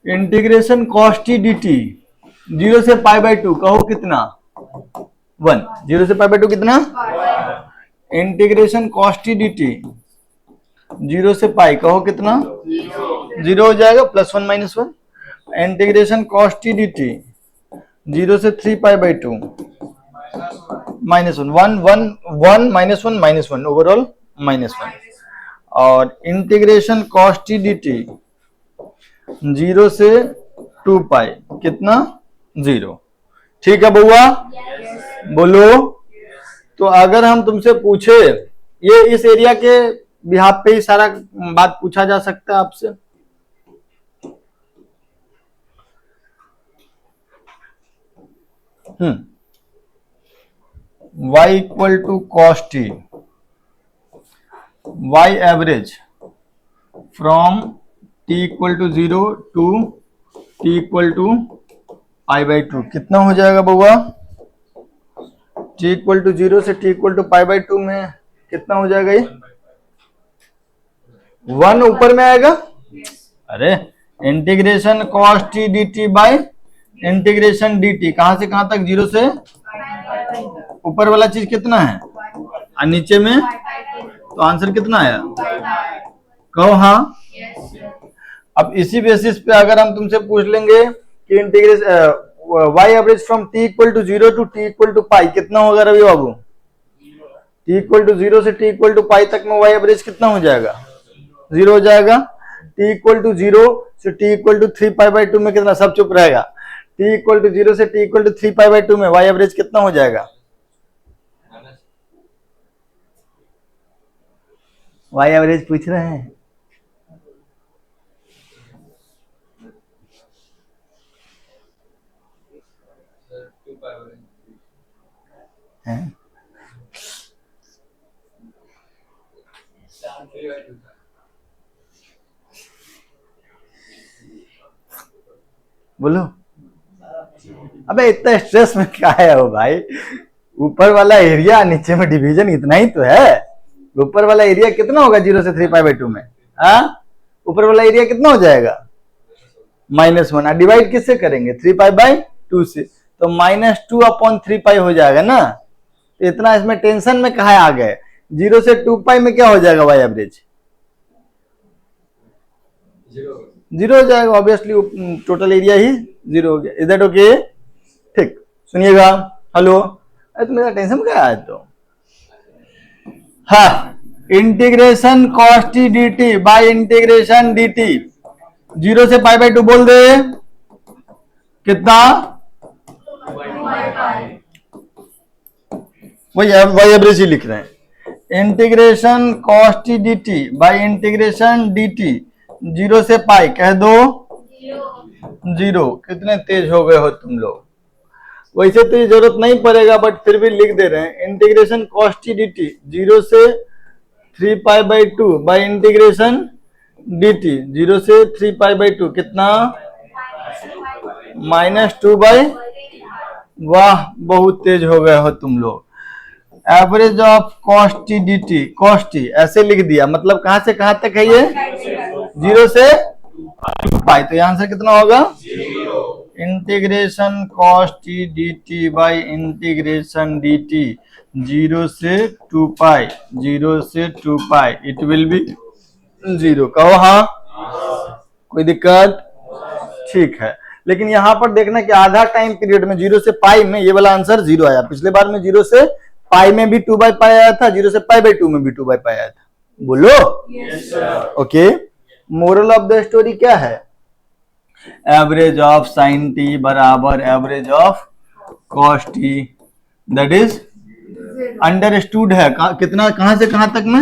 Integration cos T d t 0 से पाई बाय 2 कहो कितना 1, 0 से पाई बाय 2 कितना। Integration cos T d t 0 से पाई कहो कितना 0 हो जाएगा, +1 -1। Integration cos T d t 0 से 3 पाई बाय 2 -1 1 1 1 -1 -1 ओवरऑल -1। और integration cos T d t 0 से 2 पाई कितना 0। ठीक है बउआ, बोलो। तो अगर हम तुमसे पूछे, ये इस एरिया के बिहाफ पे ही सारा बात पूछा जा सकता है आपसे। y equal to cos t, y average from t equal to 0 to t equal to pi by 2 कितना हो जाएगा बउआ। t इक्वल टू 0 से t equal to pi by 2 में कितना हो जाएगा, ये 1 ऊपर में आएगा। अरे integration cos T d t by integration d T, कहां से कहां तक 0 से ऊपर वाला चीज कितना है और नीचे में, तो आंसर कितना आया कहो हाँ। अब इसी बेसिस पे अगर हम तुमसे पूछ लेंगे कि integration y average from t equal to 0 to t equal to pi कितना होगा रवि बाबू। t इक्वल टू 0 से t इक्वल टू पाई तक में y एवरेज कितना हो जाएगा 0 हो जाएगा। t इक्वल टू 0 से t equal to 3 pi by 2 में कितना, सब चुप रहेगा। t इक्वल टू 0 से t equal to 3 pi by 2 में y एवरेज कितना हो जाएगा, y एवरेज पूछ रहे हैं। बोलो। अबे इतना स्ट्रेस में क्या है वो भाई, ऊपर वाला एरिया नीचे में डिवीजन इतना ही तो है। ऊपर वाला एरिया कितना होगा 0 से 3 पाई बाई 2 में, ऊपर वाला एरिया कितना हो जाएगा -1। डिवाइड किससे करेंगे 3 पाई बाई 2 से, तो -2/3 पाई हो जाएगा ना। तो इतना इसमें टेंशन में कहा आ गए। 0 से 2 पाई में क्या हो जाएगा वाई एवरेज 0 हो जाएगा, ऑब्वियसली टोटल एरिया ही 0 हो गया। इज दैट ओके, ठीक। सुनिएगा, हेलो, अरे तुम्हें टेंशन क्या है तो। हाँ, integration cos T d t by integration d t 0 से पाई बाई 2 बोल दे कितना, वही वाई एवरेज ही लिख रहे हैं। Integration cos T d t by integration d t 0 से पाई कह दो 0। कितने तेज हो गए हो तुम लोग। वैसे तो ये जरूरत नहीं पड़ेगा बट फिर भी लिख दे रहे हैं। Integration cos T d t 0 से 3 pi by 2 by integration d t 0 से 3 पाई बाई 2 कितना -2 बाई, वाह बहुत तेज हो गए हो तुम लोग। Average of cos T d T, cos T ऐसे लिख दिया, मतलब कहां से कहां तक है ये 0 से 2 पाई, तो आंसर कितना होगा integration cos T d t by integration d t 0 से 2 पाई, 0 से 2 पाई इट विल बी 0। कहो हाँ, कोई दिक्कत, ठीक है। लेकिन यहां पर देखना कि आधा टाइम पीरियड में 0 से पाई में ये वाला आंसर 0 आया। पिछले बार में 0 से पाई में भी 2 बाई पाई आया था, 0 से पाई बाई 2 में भी 2 बाई पाई आया था। बोलो yes, okay. Moral of the story क्या है, एवरेज ऑफ साइन टी बराबर average of cos T, that is understood है। कितना, कहां से कहां तक में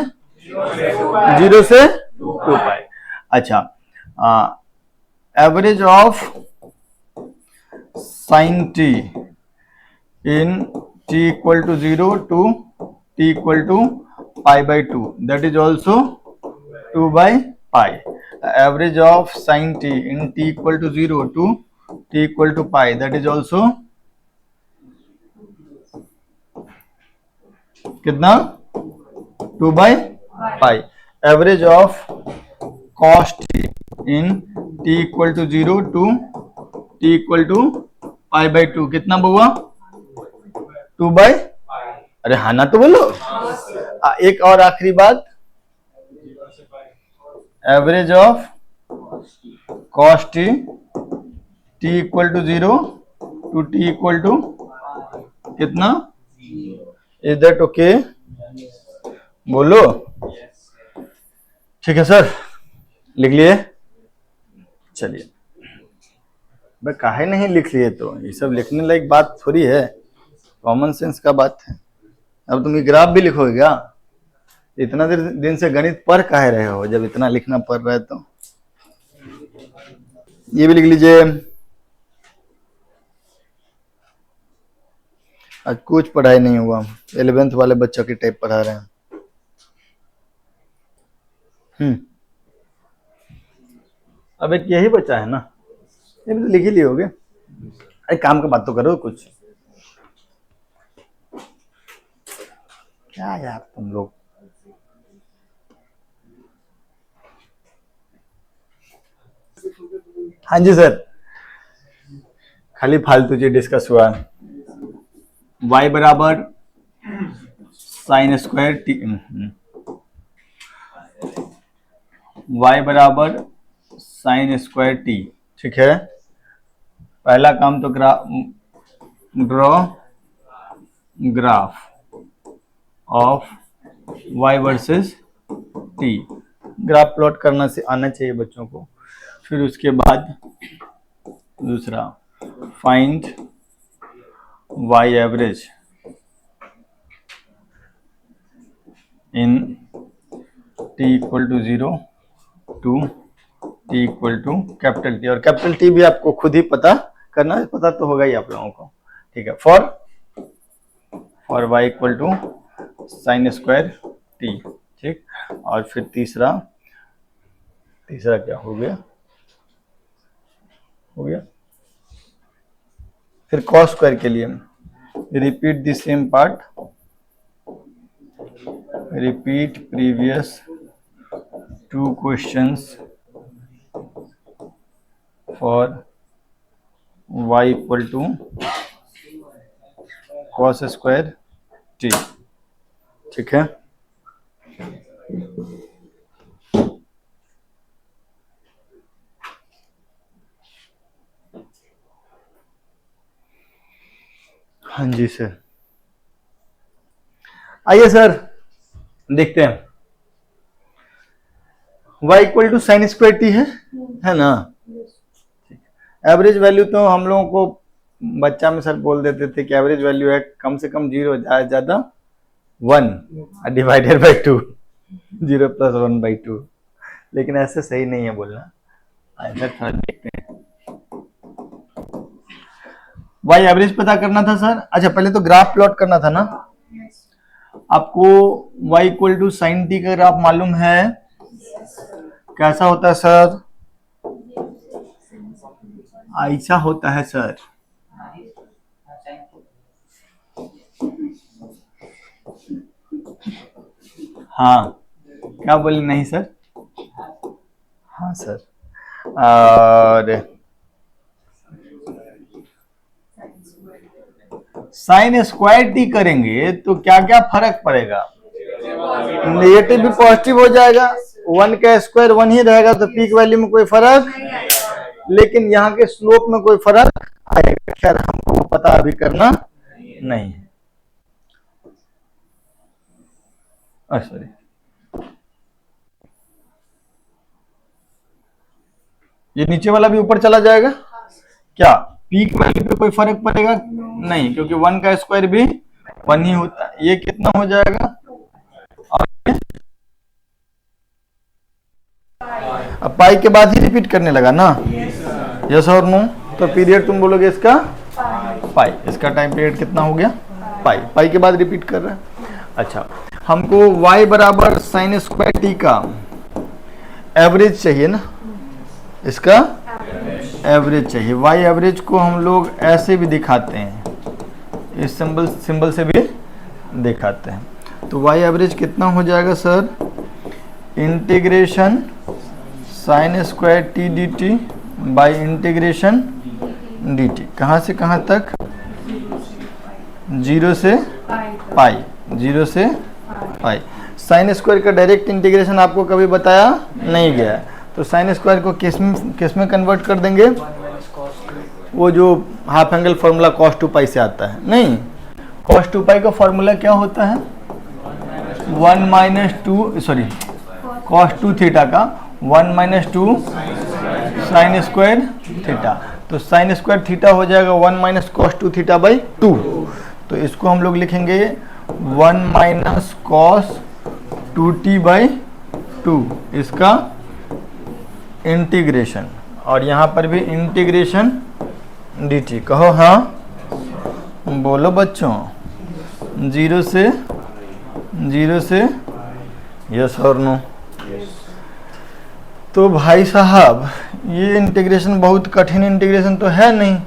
0 से 2 पाई। अच्छा, average of sine t in t equal to 0 to t equal to pi by 2, that is also 2 by pi. Average of sin t in t equal to 0 to t equal to pi, that is also कितना 2 by pi. Average of cos t in t equal to 0 to t equal to pi by 2 कितना हुआ 2 by, अरे हाँ ना तो बोलो. एक और आखिरी बात, average of cos t t equal to 0 to t equal to कितना, इज दैट ओके? बोलो. ठीक है सर, लिख लिए. चलिए, भाई काहे नहीं लिख लिए? तो ये सब लिखने लायक बात थोड़ी है, कॉमन सेंस का बात है. अब तुम ये ग्राफ भी लिखोगे क्या? इतना दिन से गणित पढ़ काहे रहे हो जब इतना लिखना पड़ रहा है? तो ये भी लिख लीजिए. आज कुछ पढ़ाई नहीं हुआ, 11th वाले बच्चों की टाइप पढ़ा रहे हैं. अब एक यही बचा है ना, ये भी तो लिख ही लिए होगे. अरे काम का बात तो करो कुछ. क्या यार तुम लोग. हाँ जी सर, खाली फालतू चीज डिस्कस हुआ. y बराबर साइन स्क्वायर टी, y बराबर साइन स्क्वायर टी. ठीक है, पहला काम तो draw graph of y versus t. Graph plot करना से आना चाहिए बच्चों को. फिर उसके बाद दूसरा, find y average in t equal to 0 to t equal to capital T. और कैपिटल T भी आपको खुद ही पता करना है, पता तो होगा ही आप लोगों को. ठीक है, for y equal to sine square t. ठीक, और फिर तीसरा क्या हो गया? फिर cos स्क्वायर के लिए repeat the same part, repeat previous 2 questions for y equal to cos square t. ठीक है, हाँ जी सर. आइए सर देखते हैं. y equal to sine square t है ना. एवरेज वैल्यू तो हम लोगों को बच्चा में सर बोल देते थे कि एवरेज वैल्यू है कम से कम 0, ज्यादा 1 डिवाइडेड बाई 2, 0 प्लस 1 बाई 2. लेकिन ऐसे सही नहीं है बोलना. ऐसा थोड़ा देखते हैं. y एवरेज पता करना था सर. अच्छा, पहले तो ग्राफ प्लॉट करना था ना. आपको y equal to sine t का ग्राफ मालूम है? कैसा होता है सर? ऐसा होता है सर. हाँ, क्या बोले? नहीं सर. हाँ सर. और साइन स्क्वायर टी करेंगे तो क्या क्या फर्क पड़ेगा? नेगेटिव भी पॉजिटिव हो जाएगा, 1 का स्क्वायर 1 ही रहेगा, तो पीक वैल्यू में कोई फर्क, लेकिन यहाँ के स्लोप में कोई फर्क आएगा. खैर हमको पता अभी करना नहीं है. सॉरी, ये नीचे वाला भी ऊपर चला जाएगा क्या? पीक वैल्यू पे कोई फर्क पड़ेगा नहीं, क्योंकि 1 का स्क्वायर भी 1 ही होता है. ये कितना हो जाएगा? और अब पाई के बाद ही रिपीट करने लगा ना. यस और नो? तो पीरियड तुम बोलोगे इसका पाई. इसका टाइम पीरियड कितना हो गया? पाई. पाई के बाद रिपीट कर रहा है. अच्छा, हमको y बराबर साइन स्क्वायर टी का एवरेज चाहिए ना, इसका एवरेज चाहिए। y एवरेज को हम लोग ऐसे भी दिखाते हैं, इस सिंबल से भी दिखाते हैं। तो y एवरेज कितना हो जाएगा sir, integration sine square t d t by integration d t, कहाँ से कहाँ तक, 0 से पाई, 0 से पाई। साइन स्क्वायर का डायरेक्ट इंटीग्रेशन आपको कभी बताया नहीं गया है, तो साइन स्क्वायर को किस में कन्वर्ट कर देंगे, वो जो हाफ एंगल फॉर्मूला cos 2 पाई से आता है, नहीं, cos 2 पाई का फॉर्मूला क्या होता है, 1 माइनस 2 सॉरी cos 2 थीटा का 1 माइनस 2 साइन स्क्वायर थीटा, तो साइन स्क्वायर थीटा हो जाएगा 1 माइनस cos 2 थीटा बाई 2। तो इसको हम लोग लिखेंगे 1 माइनस cos 2t बाई 2, इसका इंटीग्रेशन, और यहाँ पर भी इंटीग्रेशन dt। कहो हाँ, बोलो बच्चों, 0 से यस और नो। तो भाई साहब ये इंटीग्रेशन बहुत कठिन इंटीग्रेशन तो है नहीं,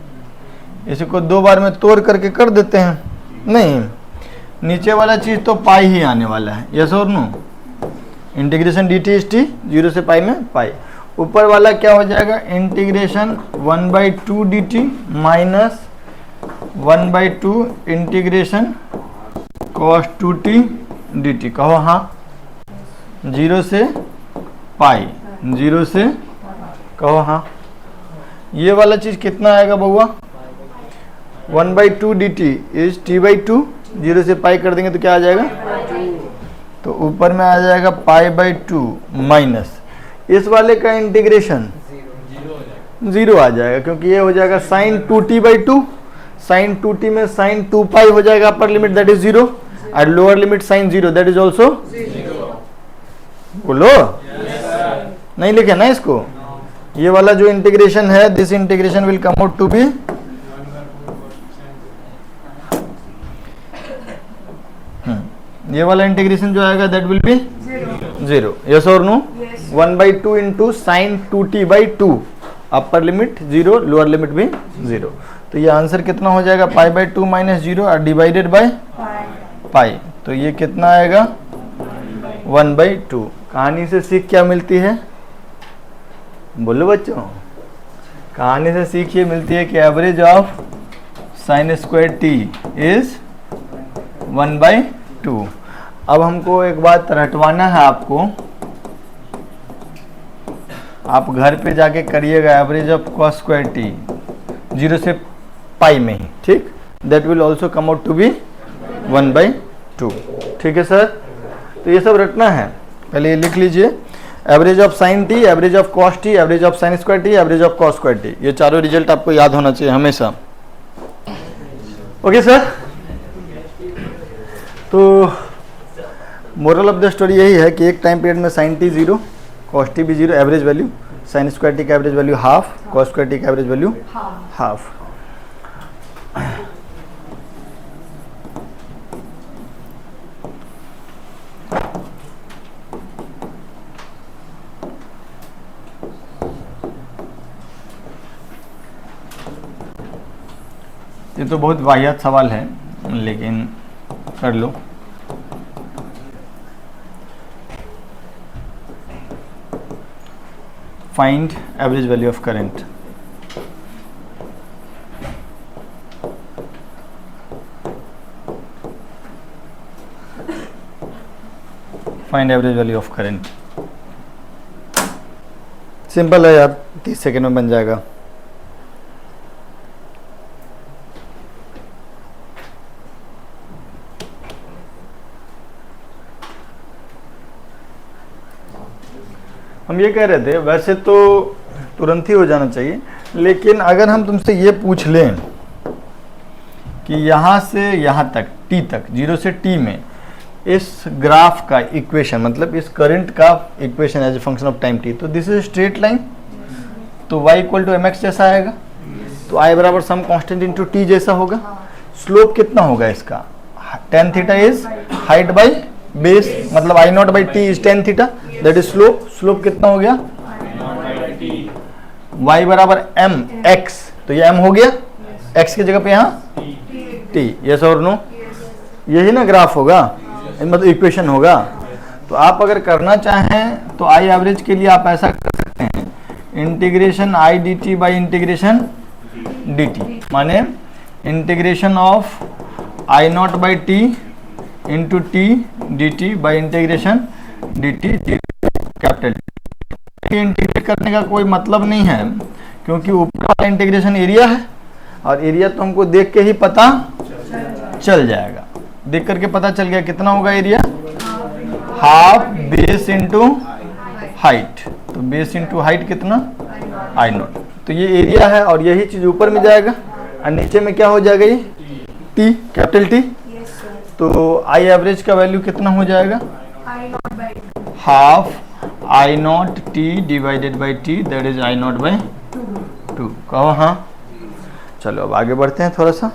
इसी को 2 बार में तोड़ करके कर देते हैं, नहीं, नीचे वाला चीज़ तो पाई ही आने वाला है, यस और no. Integration d t s t, 0 से पाई में पाई, ऊपर वाला क्या हो जाएगा, integration 1/2 D T minus 1/2 integration cos 2t D T. कहो हाँ, 0 से पाई, 0 से, कहो हाँ, ये वाला चीज़ कितना आएगा बउआ, 1/2 डी टी इज t/2, 0 से पाई कर देंगे तो क्या आ जाएगा, तो ऊपर में आ जाएगा π/2 माइनस इस वाले का इंटीग्रेशन 0 आ जाएगा, क्योंकि ये हो जाएगा sin 2t/2, sin 2t में sin 2 पाई हो जाएगा अपर लिमिट दैट इज 0 और lower limit sin 0 that is also 0। बोलो नहीं लिखे ना इसको, ये वाला जो इंटीग्रेशन है, this integration will come out to be ये वाला इंटीग्रेशन जो आएगा दैट विल बी 0, यस और no. 1/2 into sine 2t/2, upper limit 0, lower limit भी 0, तो ये आंसर कितना हो जाएगा, π/2 माइनस 0 और डिवाइडेड बाय पाई, तो ये कितना आएगा 1/2। कहानी से सीख क्या मिलती है, बोलो बच्चों, कहानी से सीख ये मिलती है कि average of sine square T is 1/2। अब हमको एक बात रटवाना है आपको, आप घर पे जाके करिएगा average of cos square t 0 से पाई में ही, ठीक, that will also come out to be 1/2। ठीक है सर, तो ये सब रटना है, पहले ये लिख लीजिए, average of sine t, average of cos t, average of sine square t, average of cos square t, ये चारों रिजल्ट आपको याद होना चाहिए हमेशा। ओके सर, तो मोरल ऑफ द स्टोरी यही है कि एक टाइम पीरियड में साइन टी 0, cos टी भी 0 average value, sine square t का average value half, cos square t का एवरेज वैल्यू हाफ। ये तो बहुत वाहियात सवाल है, लेकिन कर लो। Find average value of current, find average value of current, simple है यार, 30 सेकेंड में बन जाएगा। हम ये कह रहे थे, वैसे तो तुरंत ही हो जाना चाहिए, लेकिन अगर हम तुमसे ये पूछ लें कि यहाँ से यहाँ तक t तक, 0 से t में इस ग्राफ का इक्वेशन, मतलब इस करंट का equation as a function of time t, तो दिस इज स्ट्रेट लाइन, तो y इक्वल टू mx जैसा आएगा, तो i बराबर सम कांस्टेंट इनटू t जैसा होगा। स्लोप कितना होगा इसका, tan theta is height by base, मतलब I naught by t is tan theta, that is slope. Slope कितना हो गया? y बराबर m x, तो ये m हो गया, x की जगह पे यहाँ t, यस और नो, यही ना ग्राफ होगा, मतलब इक्वेशन होगा। तो आप अगर करना चाहें तो आई एवरेज के लिए आप ऐसा कर सकते हैं, integration I d t by integration d t, माने integration of I naught by t into t d t by integration d t capital T. Integrate करने का कोई मतलब नहीं है, क्योंकि ऊपर वाला इंटीग्रेशन एरिया है, और एरिया तो हमको देख के ही पता चल जाएगा। देख करके पता चल गया कितना होगा area, half base into height, तो बेस इंटू हाइट कितना, आई नॉट, तो ये एरिया है, और यही चीज ऊपर में जाएगा, और नीचे में क्या हो जाएगा, ये टी, कैपिटल टी। तो आई एवरेज का वैल्यू कितना हो जाएगा, half I not T divided by T, that is I naught by 2। कहो हाँ। चलो अब आगे बढ़ते हैं थोड़ा सा,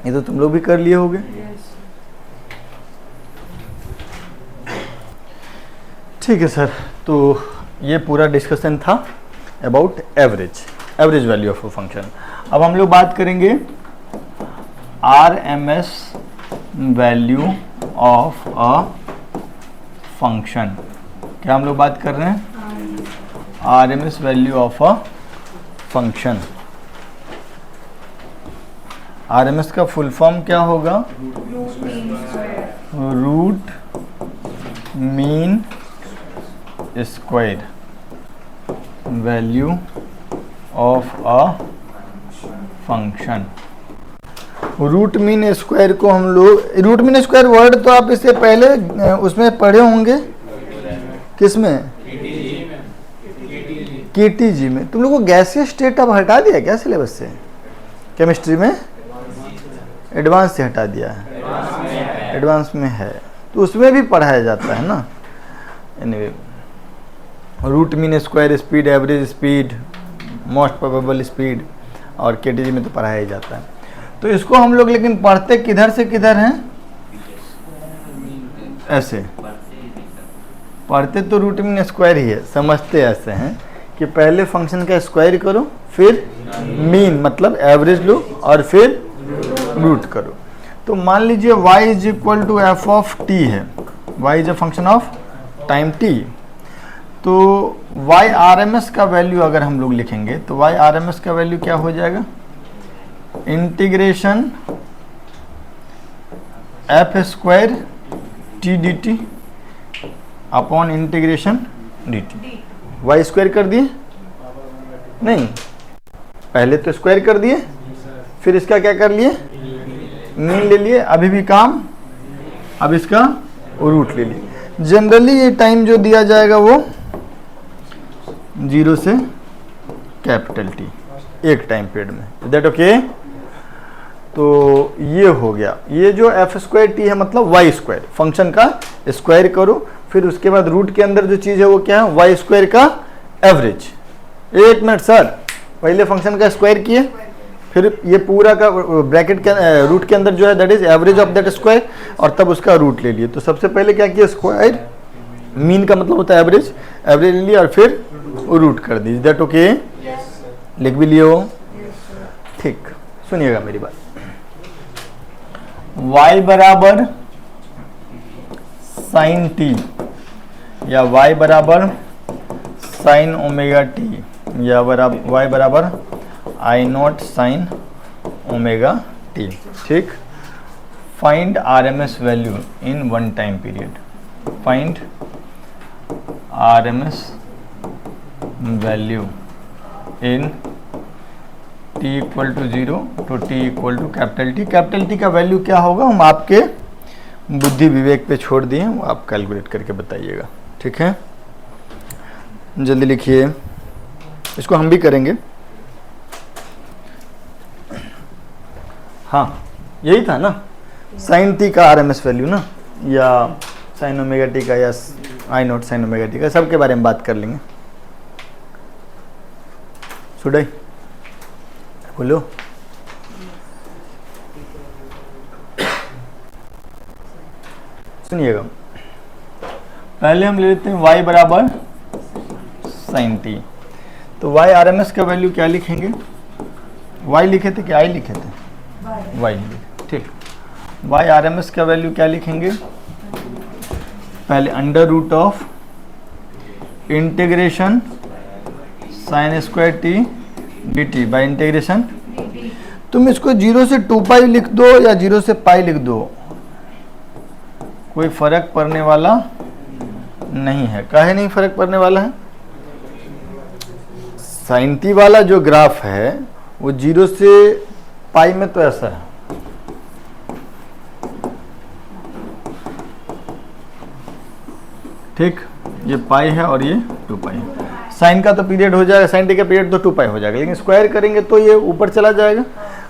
ये तो तुम लोग भी कर लिए होगे। ठीक है सर, तो ये पूरा डिस्कशन था about average value of a function. अब हम लोग बात करेंगे RMS value of a function. क्या हम लोग बात कर रहे हैं, RMS value of a function. RMS का फुल फॉर्म क्या होगा, root mean square value of a function. Root mean square को हम लोग, रूट मीन स्क्वायर वर्ड तो आप इससे पहले उसमें पढ़े होंगे, किसमें, केटीजी में। तुम लोग को गैसीय स्टेट अब हटा दिया क्या सिलेबस से, केमिस्ट्री में एडवांस से हटा दिया है, एडवांस में है, तो उसमें भी पढ़ाया जाता है ना। Anyway, root mean square speed, average speed, most probable speed, और केटीजी में तो पढ़ाया ही जाता है। तो इसको हम लोग लेकिन पढ़ते किधर से किधर हैं, ऐसे पढ़ते तो रूट मीन स्क्वायर ही है, समझते ऐसे हैं कि पहले फंक्शन का स्क्वायर करो, फिर मीन मतलब एवरेज लो, और फिर रूट करो। तो मान लीजिए y is equal to f of t है, y is a function of time t, तो y RMS का वैल्यू अगर हम लोग लिखेंगे तो y RMS का वैल्यू क्या हो जाएगा, integration f square t d t upon integration d t. Y square कर दिए, नहीं पहले तो स्क्वायर कर दिए, फिर इसका क्या कर लिए, मीन ले लिए, अभी भी काम, अब इसका रूट ले लिए। जनरली ये टाइम जो दिया जाएगा वो 0 से कैपिटल टी एक टाइम पीरियड में, दैट ओके। तो ये हो गया, ये जो एफ स्क्वायर टी है मतलब वाई स्क्वायर, फंक्शन का स्क्वायर करो, फिर उसके बाद रूट के अंदर जो चीज़ है वो क्या है, वाई स्क्वायर का एवरेज। एक मिनट सर, पहले फंक्शन का स्क्वायर किए, फिर ये पूरा का ब्रैकेट के रूट के अंदर जो है that is average of that square, और तब उसका रूट ले लिए। तो सबसे पहले क्या किया, स्क्वायर, मीन का मतलब होता है एवरेज, एवरेज ले लिया और फिर रूट कर दीजिए, दैट ओके। लिख भी लिए हो, ठीक। सुनिएगा मेरी बात, y बराबर साइन टी या y बराबर साइन ओमेगा टी या y बराबर I not sine omega t, ठीक। Find RMS value in one time period, find RMS value in t equal to 0 तो t equal to capital T। Capital T का value क्या होगा हम आपके बुद्धि विवेक पे छोड़ दिए, वो आप कैलकुलेट करके बताइएगा, ठीक है। जल्दी लिखिए, इसको हम भी करेंगे। हाँ यही था ना, साइन टी का RMS वैल्यू ना, या साइन ओमेगा टी का, या आई नॉट साइन ओमेगा टी का, सबके बारे में बात कर लेंगे। सुडाई बोलो, सुनिएगा, पहले हम ले लेते हैं y बराबर साइन टी। तो y RMS का वैल्यू क्या लिखेंगे? y लिखे थे कि i लिखे थे? y लिखे, ठीक। y RMS का वैल्यू क्या लिखेंगे? पहले under root of integration sine square t d t by integration. तुम इसको 0 से 2 पाई लिख दो या 0 से पाई लिख दो, कोई फर्क पड़ने वाला नहीं है। काहे नहीं फर्क पड़ने वाला है? साइन टी वाला जो ग्राफ है वो 0 से पाई में तो ऐसा है, ठीक, ये पाई है और ये 2 पाई है। साइन का तो पीरियड हो जाएगा, साइन टी का पीरियड तो 2 पाई हो जाएगा, लेकिन स्क्वायर करेंगे तो ये ऊपर चला जाएगा।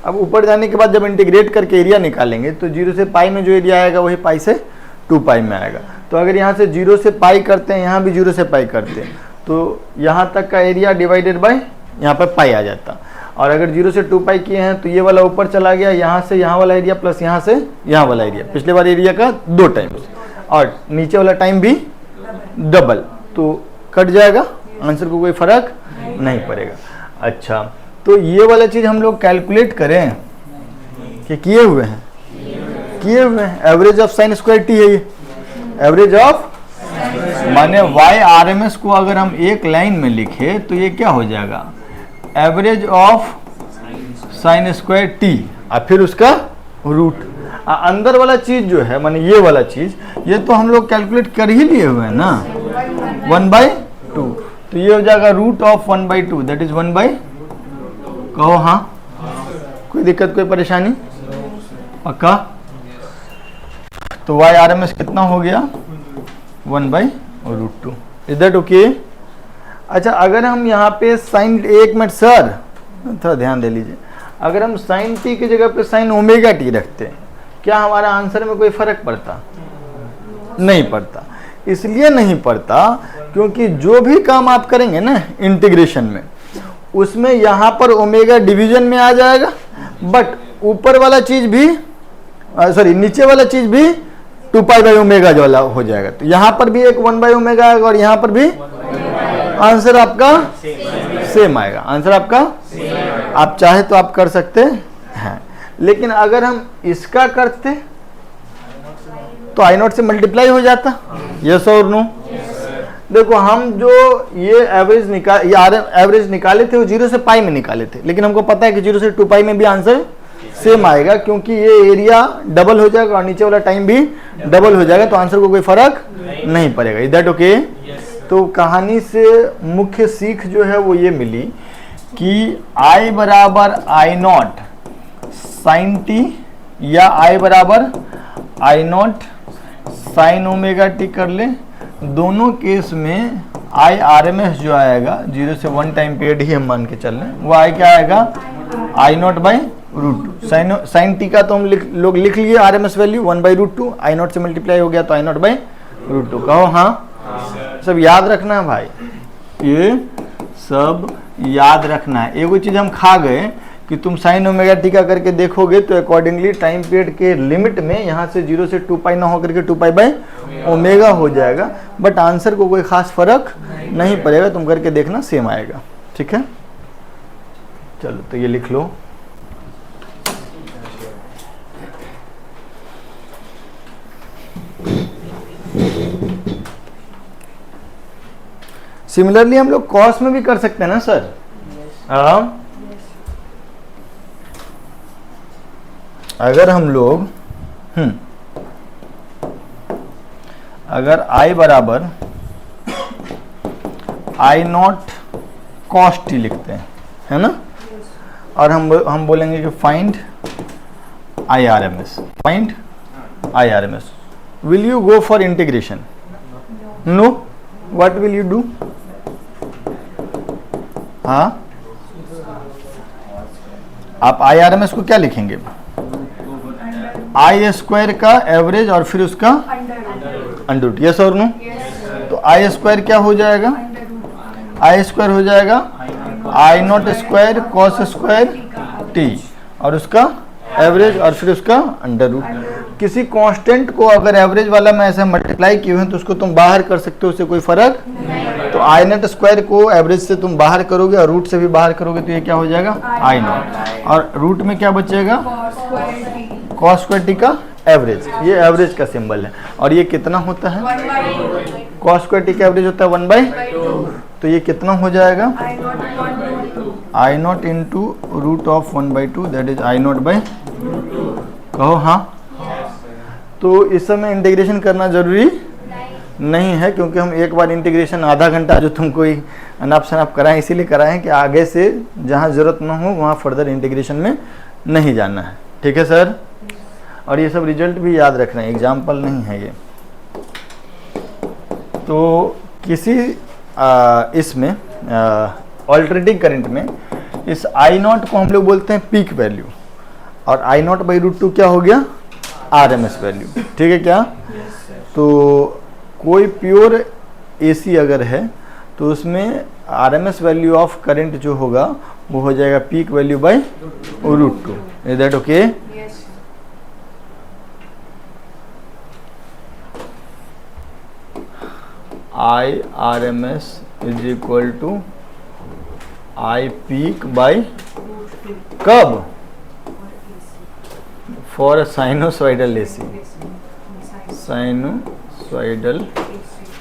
अब ऊपर जाने के बाद जब इंटीग्रेट करके एरिया निकालेंगे तो 0 से पाई में जो एरिया आएगा वही पाई से 2 पाई में आएगा। तो अगर यहाँ से 0 से पाई करते हैं, यहाँ भी 0 से पाई करते हैं, तो यहाँ तक का एरिया डिवाइडेड बाय यहाँ पर पाई आ जाता। और अगर 0 से 2 पाई किए हैं तो ये वाला ऊपर चला गया, यहाँ से यहाँ वाला एरिया प्लस यहाँ से यहाँ वाला एरिया, पिछले बार एरिया का 2 टाइम्स, और नीचे वाला टाइम भी डबल, तो कट जाएगा, आंसर को कोई फर्क नहीं पड़ेगा। अच्छा, तो ये वाला चीज हम लोग कैलकुलेट करें कि किए हुए हैं। Average of sine square t है ये, एवरेज ऑफ माने y RMS को अगर हम एक लाइन में लिखे तो ये क्या हो जाएगा? Average of sine square T और फिर उसका रूट। अंदर वाला चीज जो है माने ये वाला चीज, ये तो हम लोग कैलकुलेट कर ही लिए हुए हैं ना, 1/2, तो ये हो जाएगा रूट ऑफ 1/2, दैट इज 1/, कहो हाँ, कोई दिक्कत कोई परेशानी? पक्का? तो y RMS कितना हो गया? 1/√2। Is that okay? अच्छा, अगर हम यहाँ पे साइन, एक मिनट सर थोड़ा ध्यान दे लीजिए, अगर हम साइन टी की जगह पे साइन ओमेगा टी रखते हैं, क्या हमारा आंसर में कोई फर्क पड़ता? नहीं पड़ता। इसलिए नहीं पड़ता क्योंकि जो भी काम आप करेंगे ना इंटीग्रेशन में, उसमें यहाँ पर ओमेगा डिवीजन में आ जाएगा, बट ऊपर वाला चीज भी सॉरी नीचे वाला चीज भी 2 पाई बाई ओमेगा जो वाला हो जाएगा। तो यहाँ पर भी एक 1 बाई ओमेगा आएगा और यहाँ पर भी आंसर आपका सेम आएगा। आंसर आपका आप चाहे तो आप कर सकते हैं, लेकिन अगर हम इसका करते तो I0 से मल्टीप्लाई हो जाता। यस और नो? देखो, हम जो ये एवरेज निकाले थे वो 0 से पाई में निकाले थे, लेकिन हमको पता है कि 0 से 2 पाई में भी आंसर सेम आएगा, क्योंकि ये एरिया डबल हो जाएगा और नीचे वाला टाइम भी डबल हो जाएगा, तो आंसर को कोई फर्क नहीं पड़ेगा। Is that okay? तो कहानी से मुख्य सीख जो है वो ये मिली कि I बराबर I0 साइन टी या I बराबर I0 साइन ओमेगा टी कर ले, दोनों केस में I RMS जो आएगा 0 से 1 टाइम पीरियड ही हम मान के चल रहे, वो I क्या आएगा? I0/√2। साइन टी का तो हम लोग लिख लिए RMS वैल्यू 1/√2, I0 से मल्टीप्लाई हो गया तो I0/√2। कहो हाँ? सब याद रखना है भाई, ये सब याद रखना है। एगो चीज हम खा गए कि तुम साइन ओमेगा टी का करके देखोगे तो अकॉर्डिंगली टाइम पीरियड के लिमिट में यहाँ से 0 से 2 पाई ना होकर के 2 पाई बाई ओमेगा हो जाएगा, बट आंसर को कोई खास फर्क नहीं पड़ेगा, तुम करके देखना सेम आएगा। ठीक है, चलो तो ये लिख लो। सिमिलरली हम लोग कॉस में भी कर सकते हैं ना सर? अगर हम लोग अगर I बराबर I0 cos t लिखते हैं, है ना, और हम बोलेंगे कि find I RMS, find I RMS, will you go for integration? No. What will you do? हाँ, आप I RMS को क्या लिखेंगे? I स्क्वायर का एवरेज और फिर उसका अंडर। यस और नो? तो I स्क्वायर क्या हो जाएगा? I स्क्वायर हो जाएगा I0 square cos square t और उसका एवरेज और फिर उसका अंडर रूट। किसी कांस्टेंट को अगर एवरेज वाला में ऐसे मल्टीप्लाई किए हुए तो उसको तुम बाहर कर सकते हो, उससे कोई फर्क नहीं। तो आई नॉट स्क्वायर को एवरेज से तुम बाहर करोगे और रूट से भी बाहर करोगे तो ये क्या हो जाएगा आई नॉट, और रूट में क्या बचेगा कॉस स्क्वायर टी का एवरेज। ये एवरेज का सिंबल है। और ये कितना होता है कॉस स्क्वायर टी का एवरेज होता है 1/, तो ये कितना हो जाएगा I naught into root of 1/2, that is I naught by, कहो हाँ। तो इस समय इंटीग्रेशन करना जरूरी नहीं है, क्योंकि हम एक बार इंटीग्रेशन आधा घंटा जो तुमको अनाप शनाप कराएं इसीलिए कराएं कि आगे से जहाँ ज़रूरत ना हो वहाँ फर्दर इंटीग्रेशन में नहीं जाना है। ठीक है सर? और ये सब रिजल्ट भी याद रखना है, एग्जाम्पल नहीं है ये। तो किसी इसमें ऑल्टरनेटिंग करंट में इस आई नॉट को हम लोग बोलते हैं पीक वैल्यू, और आई नॉट बाई रूट 2 क्या हो गया आरएमएस वैल्यू। ठीक है क्या? तो कोई प्योर एसी अगर है तो उसमें आरएमएस वैल्यू ऑफ करंट जो होगा वो हो जाएगा peak value by root 2। Is that okay? I R M S is equal to I peak by कब for sinusoidal AC, sinusoidal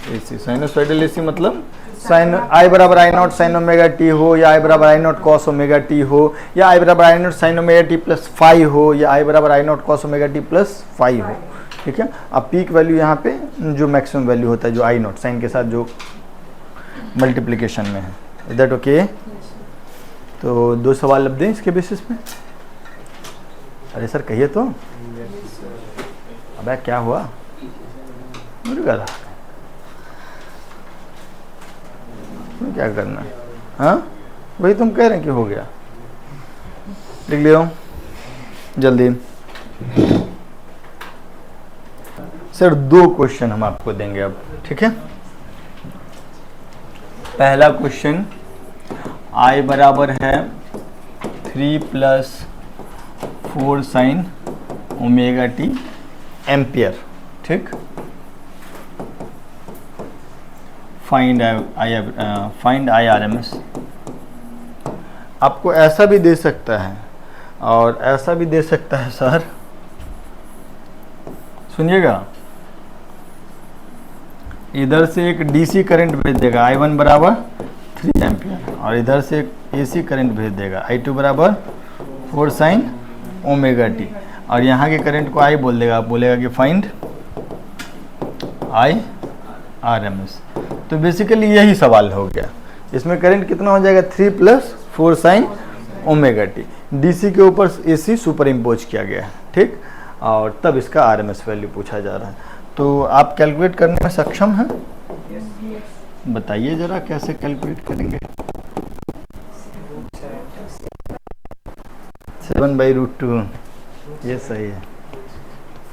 AC. Sinusoidal AC मतलब साइन आई बराबर I not sine omega t हो, या I बराबर I naught cos omega t हो, या I बराबर I not sine omega t plus five हो, या आई बराबर I naught cos omega t plus five हो। ठीक है? अब पीक वैल्यू यहाँ पे जो मैक्सिमम वैल्यू होता है जो आई नॉट साइन के साथ जो मल्टीप्लिकेशन में है। Is that okay? तो 2 सवाल अब दें इसके बेसिस पे। अरे सर कहिए तो। अबे क्या हुआ? मुर्गा क्या करना है? हाँ वही तुम कह रहे हैं कि हो गया। लिख लियो जल्दी। सर 2 क्वेश्चन हम आपको देंगे अब। ठीक है? पहला क्वेश्चन आई बराबर है 3 + 4 sin ओमेगा टी एम्पियर। ठीक? Find I R M S. आपको ऐसा भी दे सकता है और ऐसा भी दे सकता है सर। सुनिएगा, इधर से एक डीसी करंट भेज देगा I1 बराबर 3 एम्पियर, और इधर से एक एसी करंट भेज देगा I2 बराबर 4 sin ओमेगा टी, और यहाँ के करंट को I बोल देगा, बोलेगा कि find I R M S. तो बेसिकली यही सवाल हो गया। इसमें करंट कितना हो जाएगा 3 + 4 sin ओमेगा टी, डीसी के ऊपर एसी सुपर इम्पोज किया गया है। ठीक? और तब इसका आरएमएस वैल्यू पूछा जा रहा है। तो आप कैलकुलेट करने में सक्षम हैं? बताइए जरा कैसे कैलकुलेट करेंगे। 7/√2 ये सही है,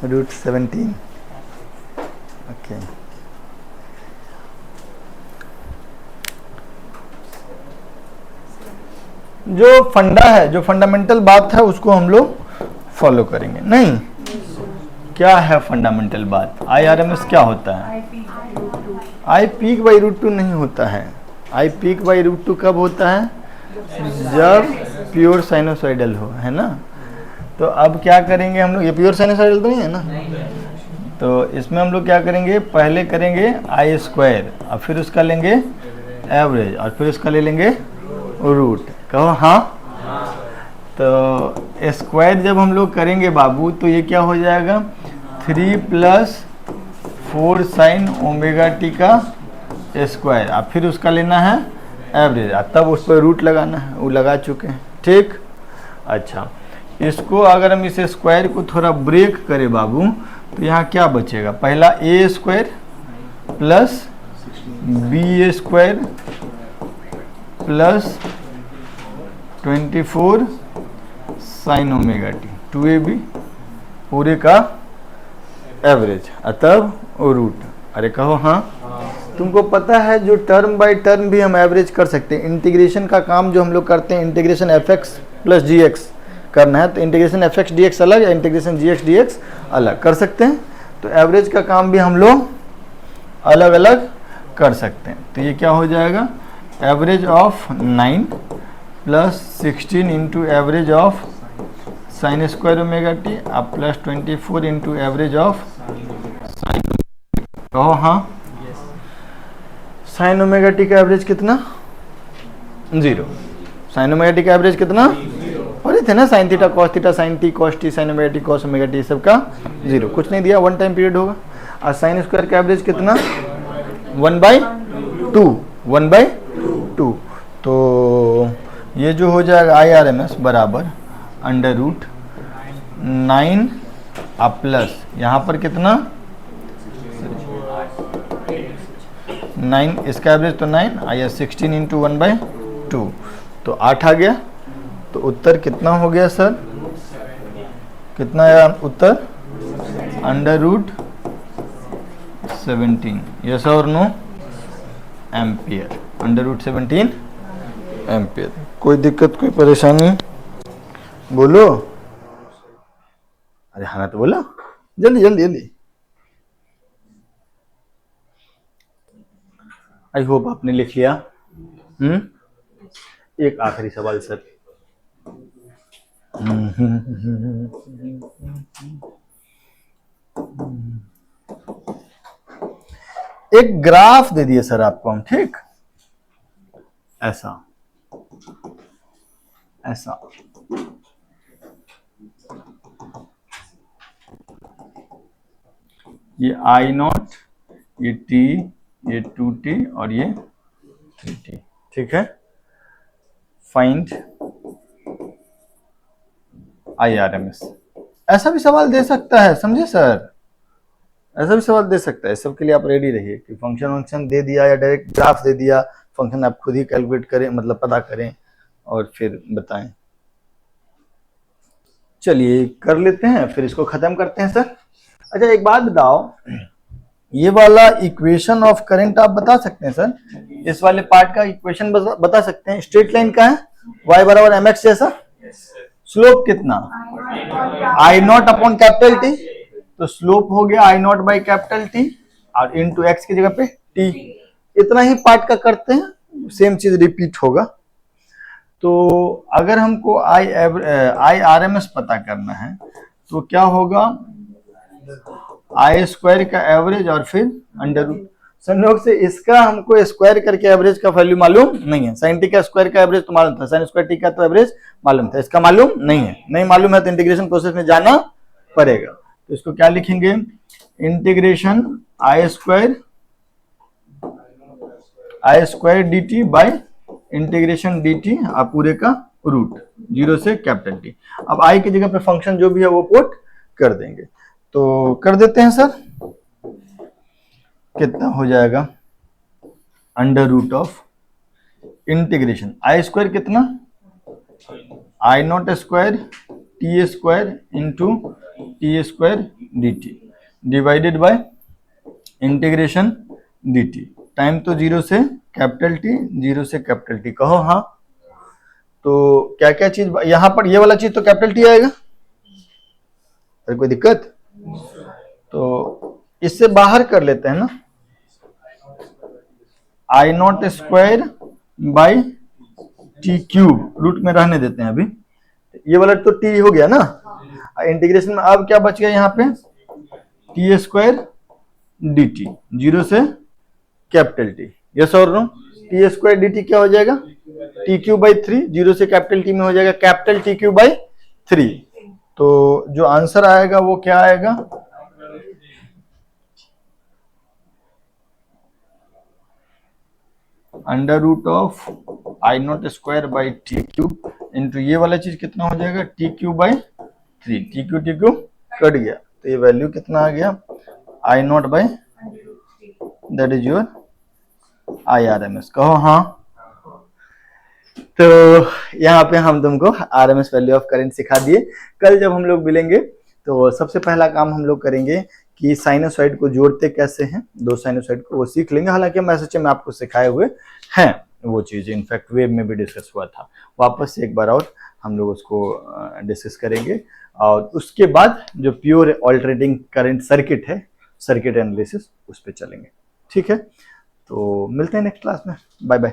√17। ओके, जो फंडा है, जो फंडामेंटल बात है उसको हम लोग फॉलो करेंगे। नहीं, क्या है फंडामेंटल बात? IRMS क्या होता है? आई पीक बाई √2 नहीं होता है। आई पीक बाई √2 कब होता है? जब प्योर साइनोसॉइडल हो, है ना? तो अब क्या करेंगे हम लोग, ये प्योर साइनोसॉइडल तो नहीं है ना? तो इसमें हम लोग क्या करेंगे, पहले करेंगे I², और फिर उसका लेंगे एवरेज, और फिर उसका ले लेंगे रूट। कहो हाँ। तो स्क्वायर जब हम लोग करेंगे बाबू तो ये क्या हो जाएगा 3 + 4 sin ओमेगा टी का स्क्वायर, और फिर उसका लेना है एवरेज, तब उस पर रूट लगाना है, वो लगा चुके हैं। ठीक? अच्छा, इसको अगर हम इस स्क्वायर को थोड़ा ब्रेक करें बाबू तो यहाँ क्या बचेगा? पहला A² + B² + 24 sin omega T 2AB पूरे का एवरेज, तब रूट। अरे कहो हाँ। तुमको पता है जो टर्म बाय टर्म भी हम एवरेज कर सकते हैं। इंटीग्रेशन का काम जो हम लोग करते हैं, इंटीग्रेशन fx + gx करना है तो integration F x D x अलग या इंटीग्रेशन जी एक्स डी एक्स अलग कर सकते हैं। तो एवरेज का काम भी हम लोग अलग अलग कर सकते हैं। तो ये क्या हो जाएगा, average of 9 plus 16 into average of sine square omega T अब plus 24 into average of sine. कहो हाँ, साइन ओमेगा टी का एवरेज कितना, 0। साइन ओमेगा टी का एवरेज कितना, और थे ना sine theta cos theta sine T cos T sine omega T cos omega T सबका 0, कुछ नहीं दिया, 1 टाइम पीरियड होगा। और साइन स्क्वायर का एवरेज कितना, 1/2। तो ये जो हो जाएगा IRMS बराबर अंडर रूट 9 अब प्लस यहाँ पर कितना 9, इसका एवरेज तो 9 आया 16 इंटू 1/2 तो 8 आ गया। तो उत्तर कितना हो गया सर, कितना आया उत्तर, अंडर रूट 17, यस और no, ampere, under root 17 ampere. कोई दिक्कत कोई परेशानी बोलो, अरे हाँ तो बोला, जल्दी जल्दी जल्दी। आई होप आपने लिख लिया। एक आखिरी सवाल सर, एक ग्राफ दे दिए सर आपको हम, ठीक, ऐसा ऐसा ये I0, ये T, ये 2T और ये 3T, ठीक है। फाइंड IRMS, ऐसा भी सवाल दे सकता है, समझे सर, ऐसा भी सवाल दे सकता है। सबके लिए आप रेडी रहिए कि फंक्शन दे दिया या डायरेक्ट ग्राफ दे दिया, फंक्शन आप खुद ही कैलकुलेट करें, मतलब पता करें और फिर बताएं। चलिए कर लेते हैं, फिर इसको खत्म करते हैं सर। अच्छा एक बात बताओ, ये वाला इक्वेशन ऑफ करंट आप बता सकते हैं सर, इस वाले पार्ट का इक्वेशन बता सकते हैं। स्ट्रेट लाइन का है y बराबर mx जैसा, स्लोप कितना I0 अपॉन कैपिटल टी, तो स्लोप हो गया I0 बाई कैपिटल टी और इनटू x की जगह पे t। इतना ही पार्ट का करते हैं, सेम चीज रिपीट होगा। तो अगर हमको IRMS पता करना है तो क्या होगा, I स्क्वायर का एवरेज और फिर अंडर रूट। संयोग से इसका हमको स्क्वायर करके एवरेज का वैल्यू मालूम नहीं है, साइन टी का स्क्वायर का एवरेज तो मालूम था, साइन स्क्वायर टी का तो एवरेज मालूम था, इसका मालूम नहीं है। नहीं मालूम है तो इंटीग्रेशन प्रोसेस में जाना पड़ेगा। तो इसको क्या लिखेंगे, integration I square d t by integration d T आप पूरे का रूट 0 से कैपिटल टी। अब I की जगह पे फंक्शन जो भी है वो पुट कर देंगे, तो कर देते हैं सर। कितना हो जाएगा, under root of integration I square कितना, I0 square t square into t square d t divided by integration d t. Time तो 0 से कैपिटल टी, 0 से कैपिटल टी, कहो हाँ। तो क्या क्या चीज यहां पर, ये वाला चीज तो कैपिटल टी आएगा, अरे कोई दिक्कत, तो इससे बाहर कर लेते हैं ना, I0 square by t cube, root में रहने देते हैं अभी। ये वाला तो टी हो गया ना, इंटीग्रेशन में अब क्या बच गया यहाँ पे, टी स्क्वायर डी टी 0 से कैपिटल टी, यस और no. T square d t क्या हो जाएगा, टी क्यूब बाई 3, 0 से कैपिटल टी में हो जाएगा कैपिटल टी क्यूब बाई 3। तो जो आंसर आएगा वो क्या आएगा, under root of I0 square by t cube into ये वाला चीज कितना हो जाएगा, t cube by 3, t cube cut गया, तो ये वैल्यू कितना आ गया, I0 by, that is your IRMS, कहो हाँ। तो यहाँ पे हम तुमको RMS वैल्यू ऑफ करंट सिखा दिए। कल जब हम लोग मिलेंगे तो सबसे पहला काम हम लोग करेंगे कि साइनोसाइड को जोड़ते कैसे हैं, दो साइनोसाइड को, वो सीख लेंगे। हालांकि हम एसएचएम में आपको सिखाए हुए हैं वो चीज़, इनफैक्ट वेब में भी डिस्कस हुआ था। वापस से एक बार और हम लोग उसको डिस्कस करेंगे। और उसके बाद जो प्योर ऑल्टरनेटिंग करंट सर्किट है, सर्किट एनालिसिस, उस पर चलेंगे। ठीक है, तो मिलते हैं नेक्स्ट क्लास में। Bye bye.